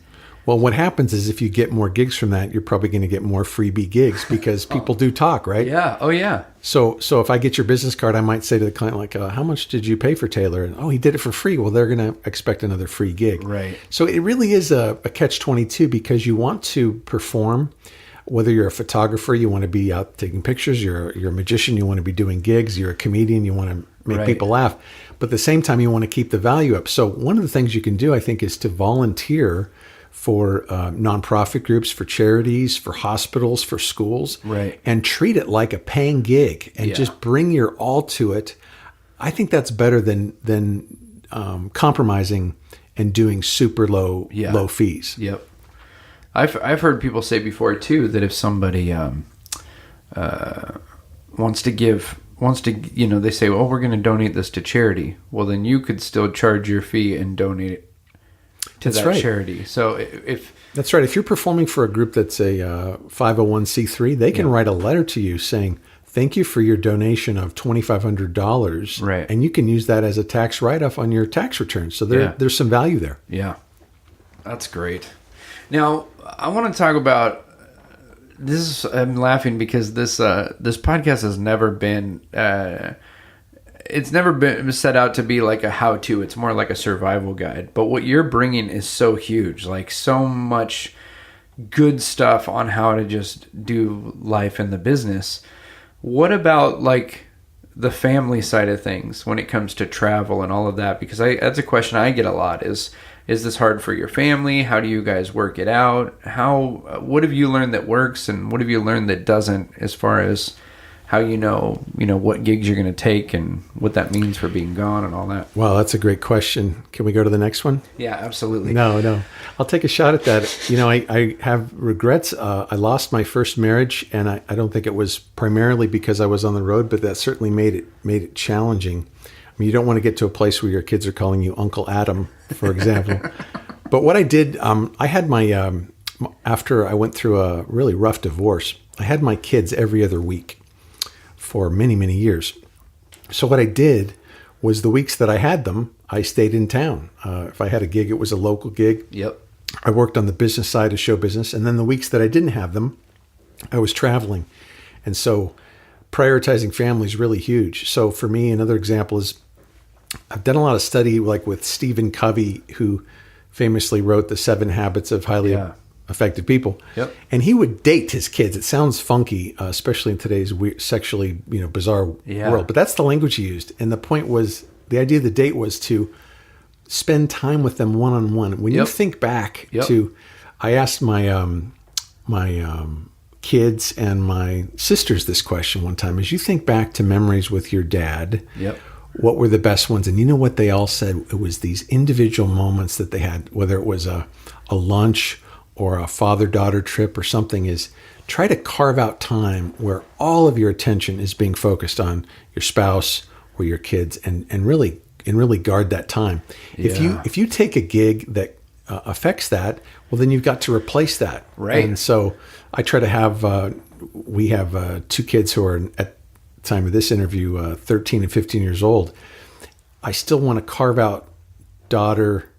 Speaker 5: Well, what happens is if you get more gigs from that, you're probably going to get more freebie gigs because people do talk, right?
Speaker 1: Yeah. Oh, yeah.
Speaker 5: So if I get your business card, I might say to the client, how much did you pay for Taylor? And, he did it for free. Well, they're going to expect another free gig.
Speaker 1: Right.
Speaker 5: So it really is a catch-22 because you want to perform. Whether you're a photographer, you want to be out taking pictures. You're a magician, you want to be doing gigs. You're a comedian, you want to make people laugh. But at the same time, you want to keep the value up. So one of the things you can do, I think, is to volunteer for nonprofit groups, for charities, for hospitals, for schools,
Speaker 1: right?
Speaker 5: And treat it like a paying gig and just bring your all to it. I think that's better than compromising and doing super low fees.
Speaker 1: Yep. I've heard people say before too that if somebody wants to, they say, "Oh, we're going to donate this to charity." Well, then you could still charge your fee and donate it to that charity. So if
Speaker 5: that's right, if you're performing for a group that's a 501c3, they can write a letter to you saying, "Thank you for your donation of $2,500."
Speaker 1: Right,
Speaker 5: and you can use that as a tax write-off on your tax return. So there's some value there.
Speaker 1: Yeah, that's great. Now, I want to talk about this. I'm laughing because this podcast has never been it's never been set out to be like a how-to. It's more like a survival guide. But what you're bringing is so huge, like so much good stuff on how to just do life in the business. What about like the family side of things when it comes to travel and all of that? Because that's a question I get a lot is this hard for your family? How do you guys work it out? What have you learned that works and what have you learned that doesn't, as far as how you know what gigs you're going to take and what that means for being gone and all that?
Speaker 5: Wow, that's a great question. Can we go to the next one?
Speaker 1: Yeah, absolutely.
Speaker 5: No. I'll take a shot at that. I have regrets. I lost my first marriage, and I don't think it was primarily because I was on the road, but that certainly made it challenging. I mean, you don't want to get to a place where your kids are calling you Uncle Adam, for example. But what I did, I had my, after I went through a really rough divorce, I had my kids every other week for many, many years. So what I did was the weeks that I had them, I stayed in town. If I had a gig, it was a local gig.
Speaker 1: Yep.
Speaker 5: I worked on the business side of show business. And then the weeks that I didn't have them, I was traveling. And so prioritizing family is really huge. So for me, another example is I've done a lot of study like with Stephen Covey, who famously wrote The 7 Habits of Highly Effective People.
Speaker 1: Yep.
Speaker 5: And he would date his kids. It sounds funky, especially in today's weird, sexually bizarre world. But that's the language he used. And the point was, the idea of the date was to spend time with them one-on-one. When you think back to, I asked my kids and my sisters this question one time. As you think back to memories with your dad, what were the best ones? And you know what they all said? It was these individual moments that they had, whether it was a lunch or a father-daughter trip or something, is try to carve out time where all of your attention is being focused on your spouse or your kids, and really guard that time. If you take a gig that affects that, well, then you've got to replace that.
Speaker 1: Right.
Speaker 5: And so I try to have, we have 2 kids who are at the time of this interview, 13 and 15 years old. I still want to carve out daughter,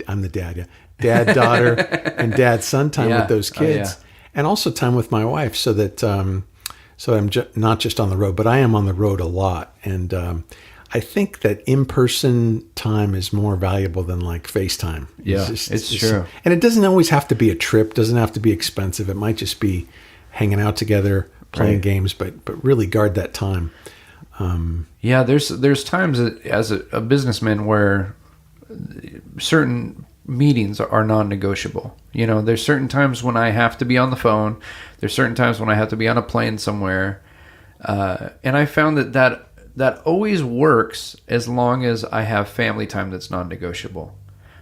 Speaker 5: I'm the dad, dad, daughter, and dad, son time with those kids. And also time with my wife, so that I'm not just on the road, but I am on the road a lot. And I think that in-person time is more valuable than like FaceTime.
Speaker 1: Yeah, it's true.
Speaker 5: And it doesn't always have to be a trip, doesn't have to be expensive. It might just be hanging out together, playing games, but really guard that time.
Speaker 1: Yeah, there's times as a businessman where certain meetings are non-negotiable. There's certain times when I have to be on the phone. There's certain times when I have to be on a plane somewhere. And I found that always works as long as I have family time that's non-negotiable.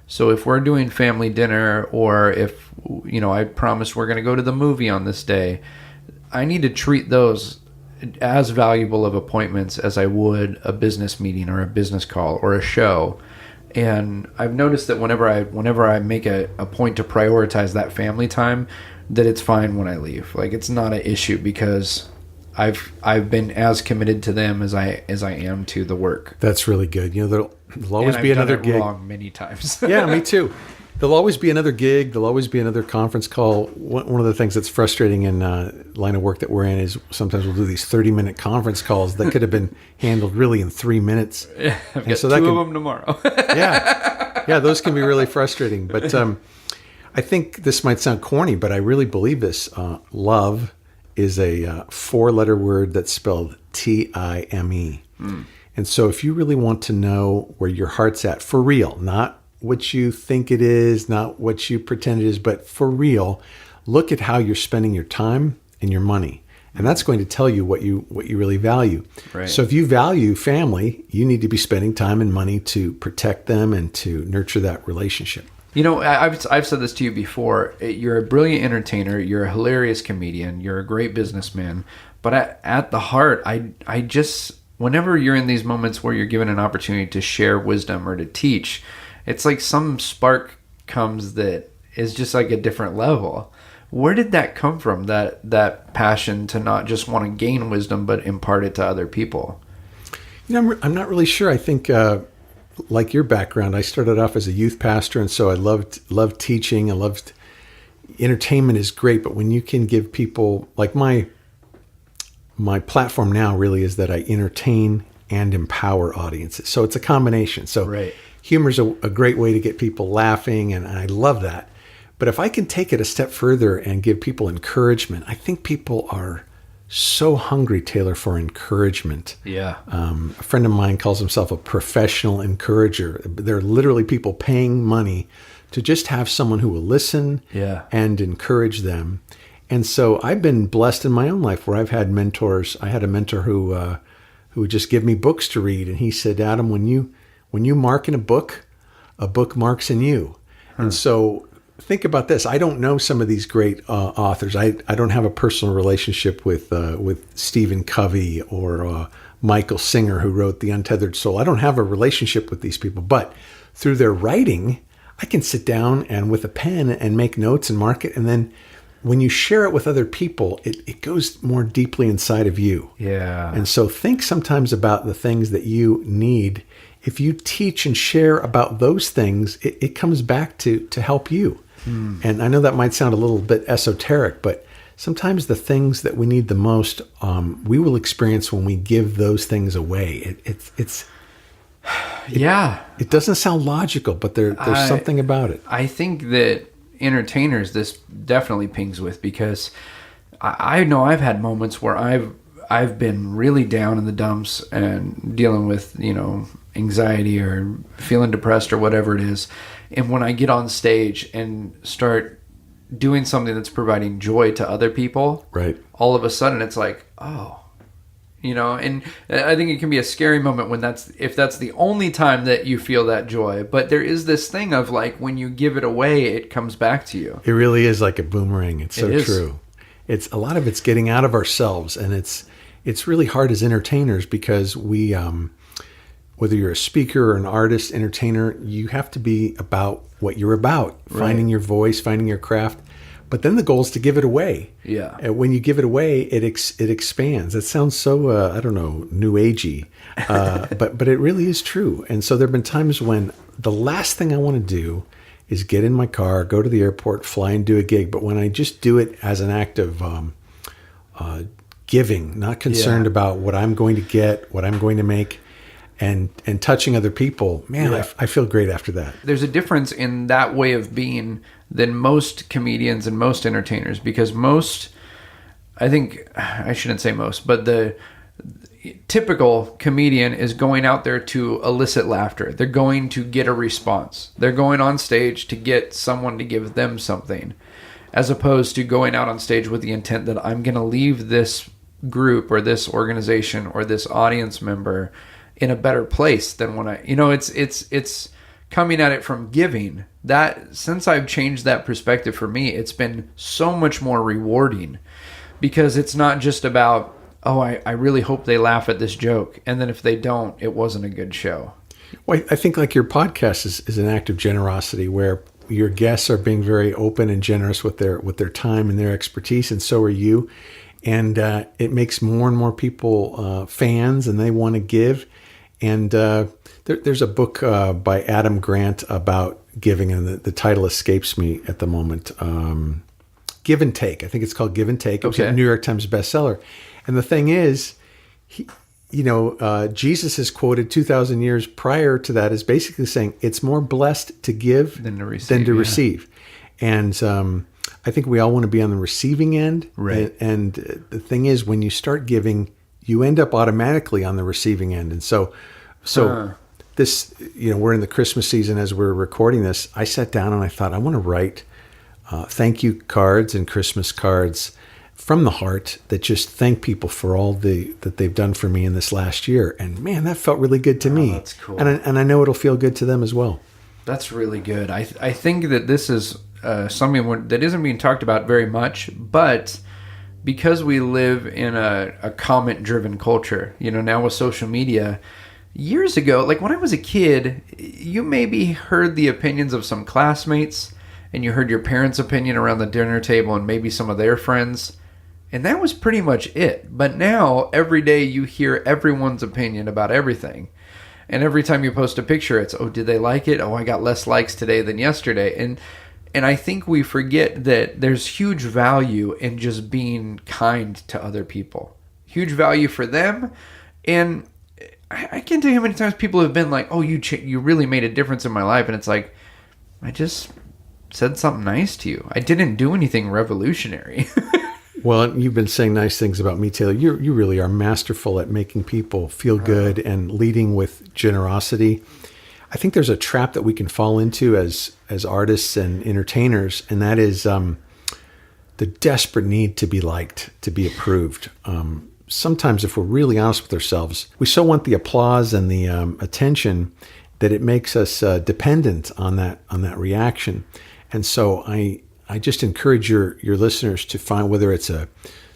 Speaker 1: So if we're doing family dinner, or if, I promise we're going to go to the movie on this day, I need to treat those as valuable of appointments as I would a business meeting or a business call or a show. And I've noticed that whenever I make a point to prioritize that family time, that it's fine when I leave. Like, it's not an issue because I've been as committed to them as I am to the work.
Speaker 5: That's really good. There'll always be another gig.
Speaker 1: Wrong many times.
Speaker 5: Yeah, me too. There'll always be another gig. There'll always be another conference call. One of the things that's frustrating in line of work that we're in is sometimes we'll do these 30-minute conference calls that could have been handled really in 3 minutes.
Speaker 1: Yeah, I've got two of them tomorrow.
Speaker 5: Yeah, those can be really frustrating. But I think this might sound corny, but I really believe this. Love is a 4-letter word that's spelled T-I-M-E. And so if you really want to know where your heart's at, for real, not what you think it is, not what you pretend it is, but for real, look at how you're spending your time and your money. And that's going to tell you what you really value.
Speaker 1: Right.
Speaker 5: So if you value family, you need to be spending time and money to protect them and to nurture that relationship.
Speaker 1: I've said this to you before. You're a brilliant entertainer. You're a hilarious comedian. You're a great businessman. But at the heart, I just, whenever you're in these moments where you're given an opportunity to share wisdom or to teach, it's like some spark comes that is just like a different level. Where did that come from? That passion to not just want to gain wisdom, but impart it to other people?
Speaker 5: I'm not really sure. I think, like your background, I started off as a youth pastor, and so I loved teaching. I loved entertainment is great, but when you can give people, like my platform now really is that I entertain and empower audiences. So it's a combination. So
Speaker 1: right.
Speaker 5: Humor is a great way to get people laughing, and I love that. But if I can take it a step further and give people encouragement, I think people are so hungry, Taylor, for encouragement.
Speaker 1: Yeah.
Speaker 5: A friend of mine calls himself a professional encourager. There are literally people paying money to just have someone who will listen and encourage them. And so I've been blessed in my own life where I've had mentors. I had a mentor who would just give me books to read. And he said, Adam, when you mark in a book marks in you. And so think about this. I don't know some of these great authors. I don't have a personal relationship with Stephen Covey or Michael Singer, who wrote The Untethered Soul. I don't have a relationship with these people, but through their writing, I can sit down and with a pen and make notes and mark it. And then when you share it with other people, it goes more deeply inside of you.
Speaker 1: Yeah.
Speaker 5: And so think sometimes about the things that you need. If you teach and share about those things, it comes back to help you. And I know that might sound a little bit esoteric, but sometimes the things that we need the most, we will experience when we give those things away. It doesn't sound logical, but there's something about it.
Speaker 1: I think that entertainers, this definitely pings with, because I know I've had moments where I've been really down in the dumps and dealing with, anxiety or feeling depressed or whatever it is. And when I get on stage and start doing something that's providing joy to other people,
Speaker 5: right,
Speaker 1: all of a sudden it's like, oh, and I think it can be a scary moment if that's the only time that you feel that joy. But there is this thing of like, when you give it away, it comes back to you.
Speaker 5: It really is like a boomerang. It's so true. It's a lot of it's getting out of ourselves, and it's really hard as entertainers because we, whether you're a speaker or an artist, entertainer, you have to be about what you're about, finding your voice, finding your craft. But then the goal is to give it away.
Speaker 1: Yeah.
Speaker 5: And when you give it away, it expands. It sounds so, I don't know, new agey, but it really is true. And so there have been times when the last thing I want to do is get in my car, go to the airport, fly and do a gig. But when I just do it as an act of giving, not concerned about what I'm going to get, what I'm going to make, and touching other people, man, I feel great after that.
Speaker 1: There's a difference in that way of being than most comedians and most entertainers, because most, I think, I shouldn't say most, but the typical comedian is going out there to elicit laughter. They're going to get a response. They're going on stage to get someone to give them something, as opposed to going out on stage with the intent that I'm going to leave this group or this organization or this audience member in a better place than when it's coming at it from giving. That, since I've changed that perspective, for me, it's been so much more rewarding, because it's not just about, oh, I really hope they laugh at this joke, and then if they don't, it wasn't a good show.
Speaker 5: Well, I think like your podcast is an act of generosity, where your guests are being very open and generous with their time and their expertise, and so are you. And it makes more and more people fans, and they want to give. And there's a book by Adam Grant about giving, and the title escapes me at the moment. Give and Take. I think it's called Give and Take. It was a New York Times bestseller. And the thing is, Jesus is quoted 2,000 years prior to that as basically saying it's more blessed to give than to receive. And I think we all want to be on the receiving end.
Speaker 1: Right.
Speaker 5: And the thing is, when you start giving, you end up automatically on the receiving end. And so this, we're in the Christmas season as we're recording this. I sat down and I thought, I want to write thank you cards and Christmas cards from the heart that just thank people for all that they've done for me in this last year. And man, that felt really good to me.
Speaker 1: That's cool.
Speaker 5: And I know it'll feel good to them as well.
Speaker 1: That's really good. I think that this is something that isn't being talked about very much, but because we live in a comment-driven culture, now with social media, years ago, like when I was a kid, you maybe heard the opinions of some classmates, and you heard your parents' opinion around the dinner table and maybe some of their friends, and that was pretty much it. But now, every day you hear everyone's opinion about everything. And every time you post a picture, it's, oh, did they like it? Oh, I got less likes today than yesterday. And I think we forget that there's huge value in just being kind to other people. Huge value for them. And I can't tell you how many times people have been like, oh, you really made a difference in my life. And it's like, I just said something nice to you. I didn't do anything revolutionary.
Speaker 5: Well, you've been saying nice things about me, Taylor. You really are masterful at making people feel good and leading with generosity. I think there's a trap that we can fall into as artists and entertainers, and that is the desperate need to be liked, to be approved. Sometimes, if we're really honest with ourselves, we so want the applause and the attention that it makes us dependent on that reaction. And so I just encourage your listeners to find, whether it's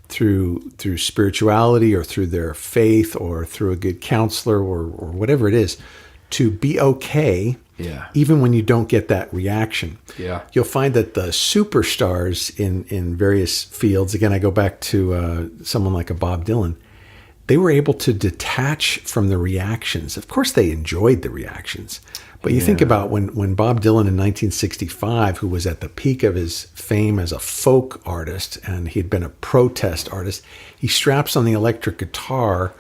Speaker 5: through spirituality or through their faith or through a good counselor or whatever it is, to be okay, even when you don't get that reaction. Yeah. You'll find that the superstars in various fields, again, I go back to someone like a Bob Dylan, they were able to detach from the reactions. Of course, they enjoyed the reactions. But you think about when Bob Dylan in 1965, who was at the peak of his fame as a folk artist, and he'd been a protest artist, he straps on the electric guitar,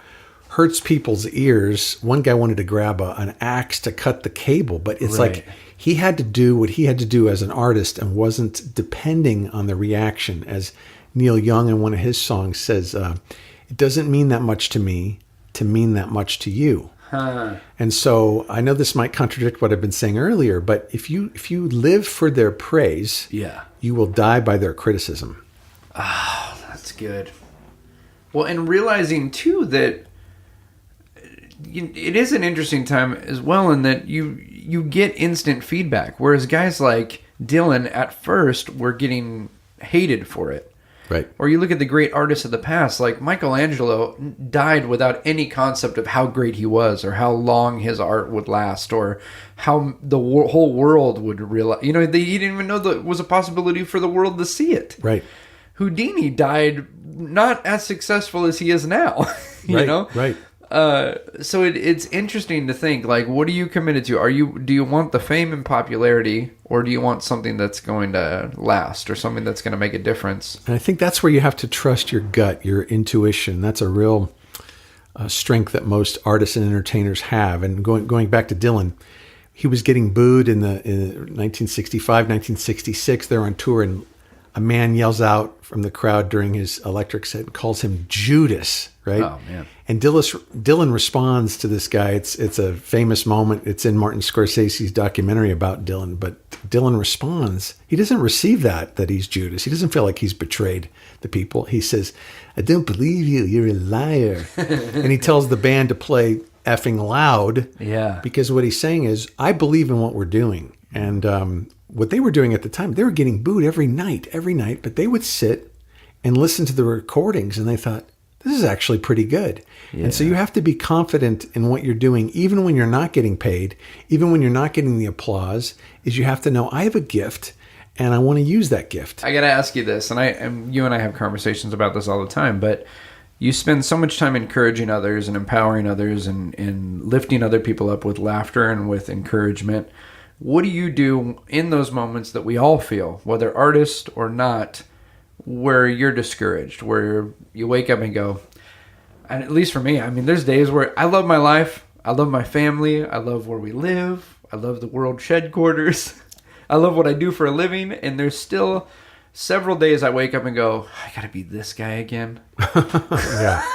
Speaker 5: hurts people's ears. One guy wanted to grab an axe to cut the cable, but it's like he had to do what he had to do as an artist and wasn't depending on the reaction. As Neil Young in one of his songs says, it doesn't mean that much to me to mean that much to you. And so I know this might contradict what I've been saying earlier, but if you live for their praise, you will die by their criticism.
Speaker 1: Oh, that's good. Well, and realizing too that it is an interesting time as well, in that you get instant feedback, whereas guys like Dylan at first were getting hated for it.
Speaker 5: Right.
Speaker 1: Or you look at the great artists of the past, like Michelangelo died without any concept of how great he was, or how long his art would last, or how the whole world would realize. He didn't even know that it was a possibility for the world to see it.
Speaker 5: Right.
Speaker 1: Houdini died not as successful as he is now. you know?
Speaker 5: Right.
Speaker 1: So it's interesting to think, like, what are you committed to? Do you want the fame and popularity, or do you want something that's going to last, or something that's going to make a difference?
Speaker 5: And I think that's where you have to trust your gut, your intuition. That's a real strength that most artists and entertainers have. And going back to Dylan, he was getting booed in 1965, 1966. They're on tour, and a man yells out from the crowd during his electric set and calls him Judas, right?
Speaker 1: Oh, man.
Speaker 5: And Dylan responds to this guy. It's a famous moment. It's in Martin Scorsese's documentary about Dylan. But Dylan responds. He doesn't receive that he's Judas. He doesn't feel like he's betrayed the people. He says, "I don't believe you. You're a liar." And he tells the band to play effing loud.
Speaker 1: Yeah.
Speaker 5: Because what he's saying is, I believe in what we're doing. And what they were doing at the time, they were getting booed every night. But they would sit and listen to the recordings, and they thought, this is actually pretty good. Yeah. And so you have to be confident in what you're doing, even when you're not getting paid, even when you're not getting the applause, is you have to know, I have a gift and I want to use that gift.
Speaker 1: I got to ask you this, and you and I have conversations about this all the time, but you spend so much time encouraging others and empowering others and lifting other people up with laughter and with encouragement. What do you do in those moments that we all feel, whether artist or not, where you're discouraged, where you wake up and go, and at least for me, I mean, there's days where I love my life, I love my family, I love where we live, I love the World Shed Quarters, I love what I do for a living, and there's still several days I wake up and go, I gotta be this guy again.
Speaker 5: Yeah.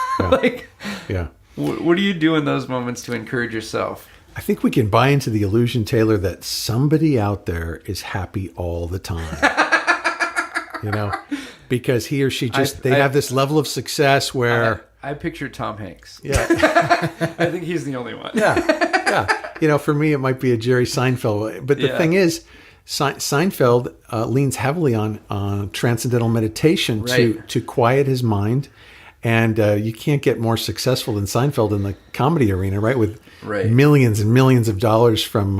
Speaker 5: Yeah.
Speaker 1: What do you do in those moments to encourage yourself?
Speaker 5: I think we can buy into the illusion, Taylor, that somebody out there is happy all the time. Because he or she they have this level of success where...
Speaker 1: I picture Tom Hanks.
Speaker 5: Yeah.
Speaker 1: I think he's the only one.
Speaker 5: Yeah. For me, it might be a Jerry Seinfeld. But the thing is, Seinfeld leans heavily on transcendental meditation to quiet his mind. And you can't get more successful than Seinfeld in the comedy arena, right? With millions and millions of dollars from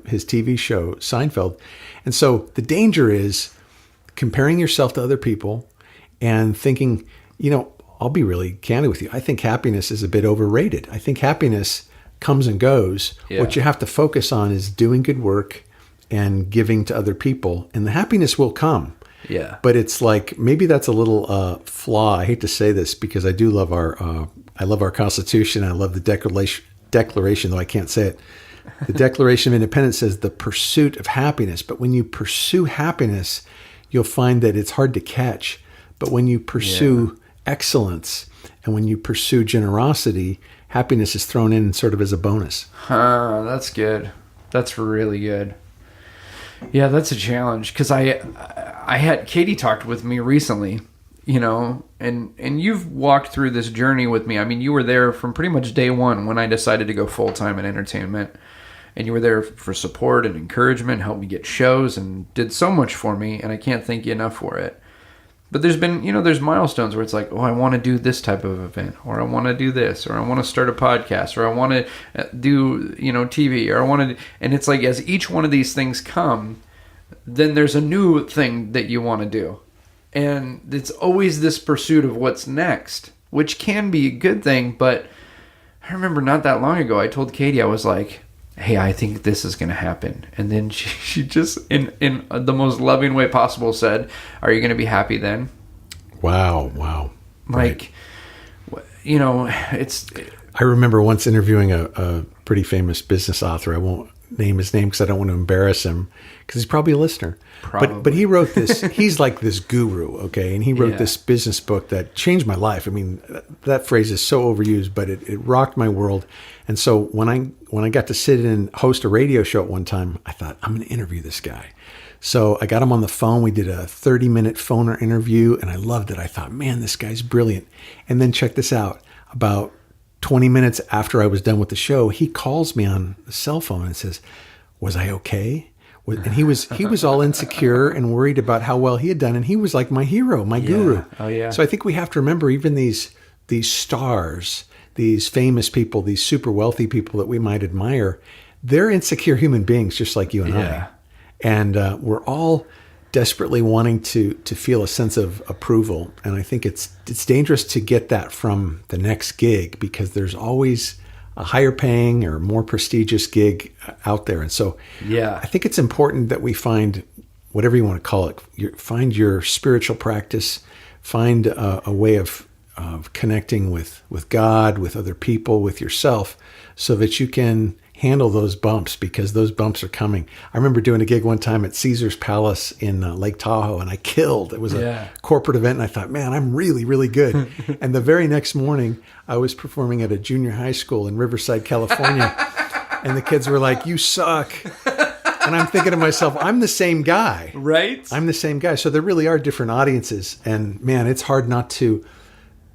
Speaker 5: his TV show, Seinfeld. And so the danger is comparing yourself to other people and thinking, I'll be really candid with you. I think happiness is a bit overrated. I think happiness comes and goes. Yeah. What you have to focus on is doing good work and giving to other people, and the happiness will come.
Speaker 1: Yeah.
Speaker 5: But it's like, maybe that's a little flaw. I hate to say this because I do love our Constitution. I love the Declaration, though I can't say it. The Declaration of Independence says the pursuit of happiness. But when you pursue happiness, you'll find that it's hard to catch. But when you pursue excellence and when you pursue generosity, happiness is thrown in sort of as a bonus.
Speaker 1: That's good. That's really good. Yeah, that's a challenge because I had Katie talked with me recently, and you've walked through this journey with me. I mean, you were there from pretty much day one when I decided to go full-time in entertainment, and you were there for support and encouragement, helped me get shows, and did so much for me, and I can't thank you enough for it. But there's been, there's milestones where it's like, I want to do this type of event, or I want to do this, or I want to start a podcast, or I want to do, TV, or I want to, and it's like, as each one of these things come, then there's a new thing that you want to do. And it's always this pursuit of what's next, which can be a good thing. But I remember not that long ago, I told Katie, I was like, hey, I think this is going to happen. And then she just, in the most loving way possible, said, are you going to be happy then?
Speaker 5: Wow.
Speaker 1: Like, it's...
Speaker 5: I remember once interviewing a pretty famous business author. I won't name his name because I don't want to embarrass him because he's probably a listener. But he wrote this, he's like this guru, okay? And he wrote this business book that changed my life. I mean, that phrase is so overused, but it rocked my world. And so when I got to sit in and host a radio show at one time, I thought, I'm going to interview this guy. So I got him on the phone. We did a 30-minute phoner interview, and I loved it. I thought, man, this guy's brilliant. And then check this out. About 20 minutes after I was done with the show, he calls me on the cell phone and says, was I okay? And he was all insecure and worried about how well he had done. And he was like my hero, my guru.
Speaker 1: Oh, yeah.
Speaker 5: So I think we have to remember even these stars, these famous people, these super wealthy people that we might admire, they're insecure human beings just like you and I. And we're all desperately wanting to feel a sense of approval. And I think it's dangerous to get that from the next gig because there's always a higher paying or more prestigious gig out there. And so I think it's important that we find, whatever you want to call it, find your spiritual practice, find a way of of connecting with God, with other people, with yourself, so that you can handle those bumps, because those bumps are coming. I remember doing a gig one time at Caesar's Palace in Lake Tahoe, and I killed. It was a corporate event, and I thought, man, I'm really, really good. And the very next morning, I was performing at a junior high school in Riverside, California, and the kids were like, "You suck." And I'm thinking to myself, I'm the same guy.
Speaker 1: Right?
Speaker 5: I'm the same guy. So there really are different audiences. And man, it's hard not to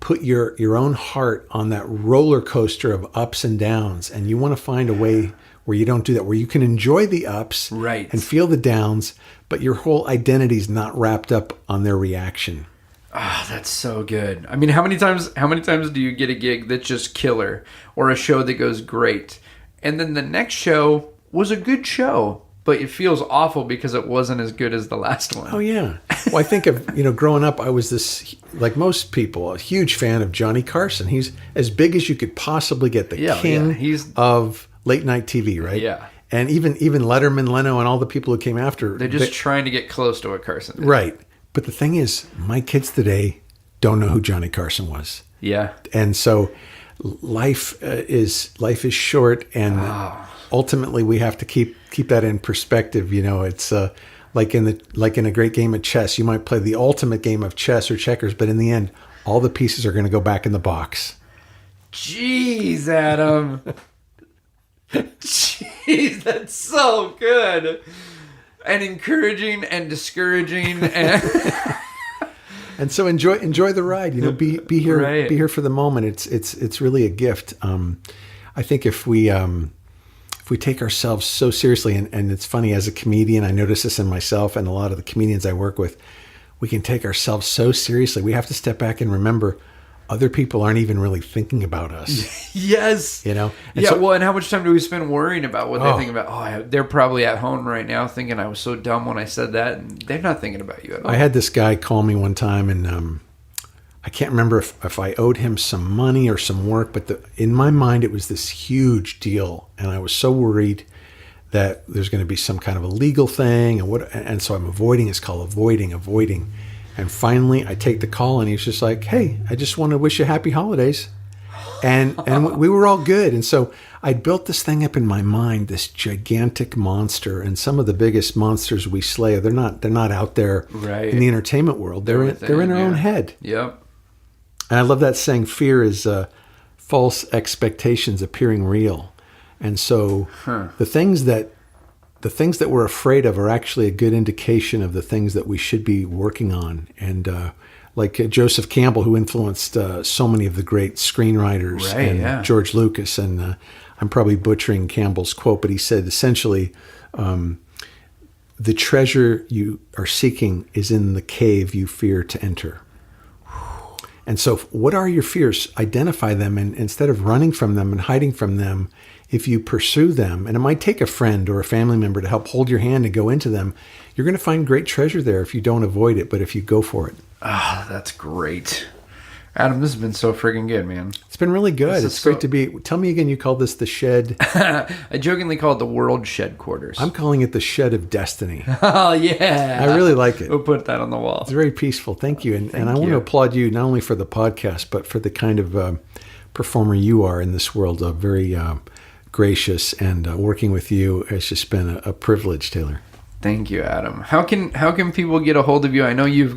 Speaker 5: put your own heart on that roller coaster of ups and downs. And you want to find a way where you don't do that, where you can enjoy the ups
Speaker 1: right.
Speaker 5: and feel the downs, but your whole identity is not wrapped up on their reaction.
Speaker 1: Oh, that's so good. I mean, how many times do you get a gig that's just killer, or a show that goes great, and then the next show was a good show, but it feels awful because it wasn't as good as the last one?
Speaker 5: Oh, yeah. Well, I think of, growing up, I was this, like most people, a huge fan of Johnny Carson. He's as big as you could possibly get, the king of late night TV, right?
Speaker 1: Yeah.
Speaker 5: And even Letterman, Leno, and all the people who came after.
Speaker 1: They're just trying to get close to what Carson did.
Speaker 5: Right. But the thing is, my kids today don't know who Johnny Carson was.
Speaker 1: Yeah.
Speaker 5: And so life is short, and ultimately we have to keep that in perspective. It's like in a great game of chess. You might play the ultimate game of chess or checkers, but in the end, all the pieces are going to go back in the box.
Speaker 1: Jeez, Adam. Jeez, that's so good. And encouraging and discouraging, and
Speaker 5: so enjoy the ride. Be here,
Speaker 1: right.
Speaker 5: Be here for the moment. It's really a gift. I think if we take ourselves so seriously, and it's funny, as a comedian, I notice this in myself and a lot of the comedians I work with, we can take ourselves so seriously. We have to step back and remember other people aren't even really thinking about us.
Speaker 1: Yes.
Speaker 5: And
Speaker 1: and how much time do we spend worrying about what they think about? They're probably at home right now thinking I was so dumb when I said that, and they're not thinking about you at all.
Speaker 5: I had this guy call me one time, and I can't remember if I owed him some money or some work, but in my mind, it was this huge deal, and I was so worried that there's going to be some kind of a legal thing, and so I'm avoiding. It's called avoiding. And finally, I take the call, and he's just like, "Hey, I just want to wish you happy holidays." And we were all good. And so I built this thing up in my mind, this gigantic monster. And some of the biggest monsters we slay, they're not out there in the entertainment world. They're in our own head.
Speaker 1: Yep.
Speaker 5: And I love that saying, fear is false expectations appearing real. And so the things that we're afraid of are actually a good indication of the things that we should be working on. And like Joseph Campbell, who influenced so many of the great screenwriters, George Lucas. And I'm probably butchering Campbell's quote, but he said essentially, the treasure you are seeking is in the cave you fear to enter. And so what are your fears? Identify them, and instead of running from them and hiding from them, if you pursue them, and it might take a friend or a family member to help hold your hand and go into them, you're going to find great treasure there if you don't avoid it, but if you go for it.
Speaker 1: Ah, that's great. Adam, this has been so friggin' good, man.
Speaker 5: It's been really good. It's great to be. Tell me again, you called this the shed.
Speaker 1: I jokingly call it the World Shed Quarters.
Speaker 5: I'm calling it the Shed of Destiny.
Speaker 1: Oh, yeah.
Speaker 5: I really like it.
Speaker 1: We'll put that on the wall.
Speaker 5: It's very peaceful. Thank you. And I want to applaud you not only for the podcast, but for the kind of performer you are in this world. Very gracious, and working with you has just been a privilege, Taylor.
Speaker 1: Thank you, Adam. How can people get a hold of you? I know you've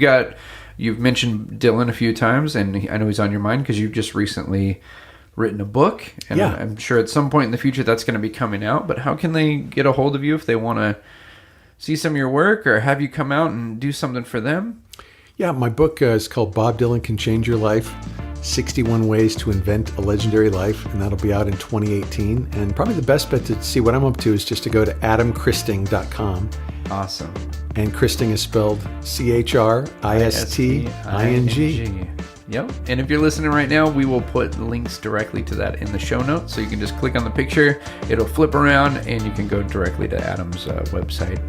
Speaker 1: mentioned Dylan a few times, and I know he's on your mind because you've just recently written a book, and I'm sure at some point in the future that's going to be coming out. But how can they get a hold of you if they want to see some of your work or have you come out and do something for them?
Speaker 5: Yeah, my book is called Bob Dylan Can Change Your Life, 61 Ways to Invent a Legendary Life, and that'll be out in 2018. And probably the best bet to see what I'm up to is just to go to adamchristing.com.
Speaker 1: Awesome.
Speaker 5: And Christing is spelled Christing.
Speaker 1: Yep. And if you're listening right now, we will put links directly to that in the show notes. So you can just click on the picture, it'll flip around, and you can go directly to Adam's website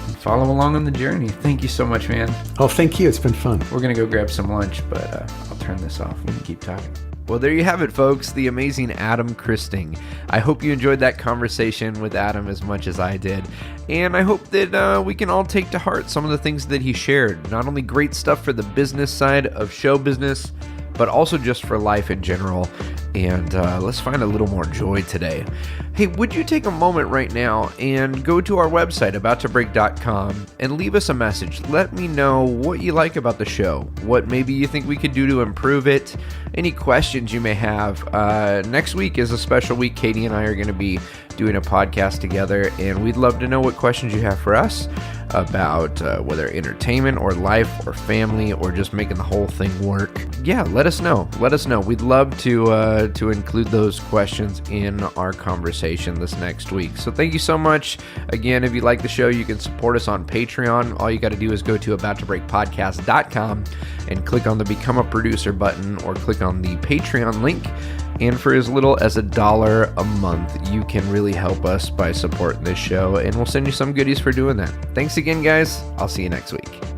Speaker 1: and follow along on the journey. Thank you so much, man.
Speaker 5: Oh, thank you. It's been fun.
Speaker 1: We're going to go grab some lunch, but I'll turn this off. We can keep talking. Well, there you have it, folks. The amazing Adam Christing. I hope you enjoyed that conversation with Adam as much as I did. And I hope that we can all take to heart some of the things that he shared. Not only great stuff for the business side of show business, but also just for life in general. And let's find a little more joy today. Hey, would you take a moment right now and go to our website, abouttobreak.com, and leave us a message? Let me know what you like about the show, what maybe you think we could do to improve it, any questions you may have. Next week is a special week. Katie and I are going to be doing a podcast together, and we'd love to know what questions you have for us about whether entertainment or life or family or just making the whole thing work. Yeah, let us know. Let us know. We'd love to include those questions in our conversation this next week. So thank you so much. Again, if you like the show, you can support us on Patreon. All you got to do is go to abouttobreakpodcast.com and click on the Become a Producer button or click on the Patreon link. And for as little as $1 a month, you can really help us by supporting this show, and we'll send you some goodies for doing that. Thanks again, guys. I'll see you next week.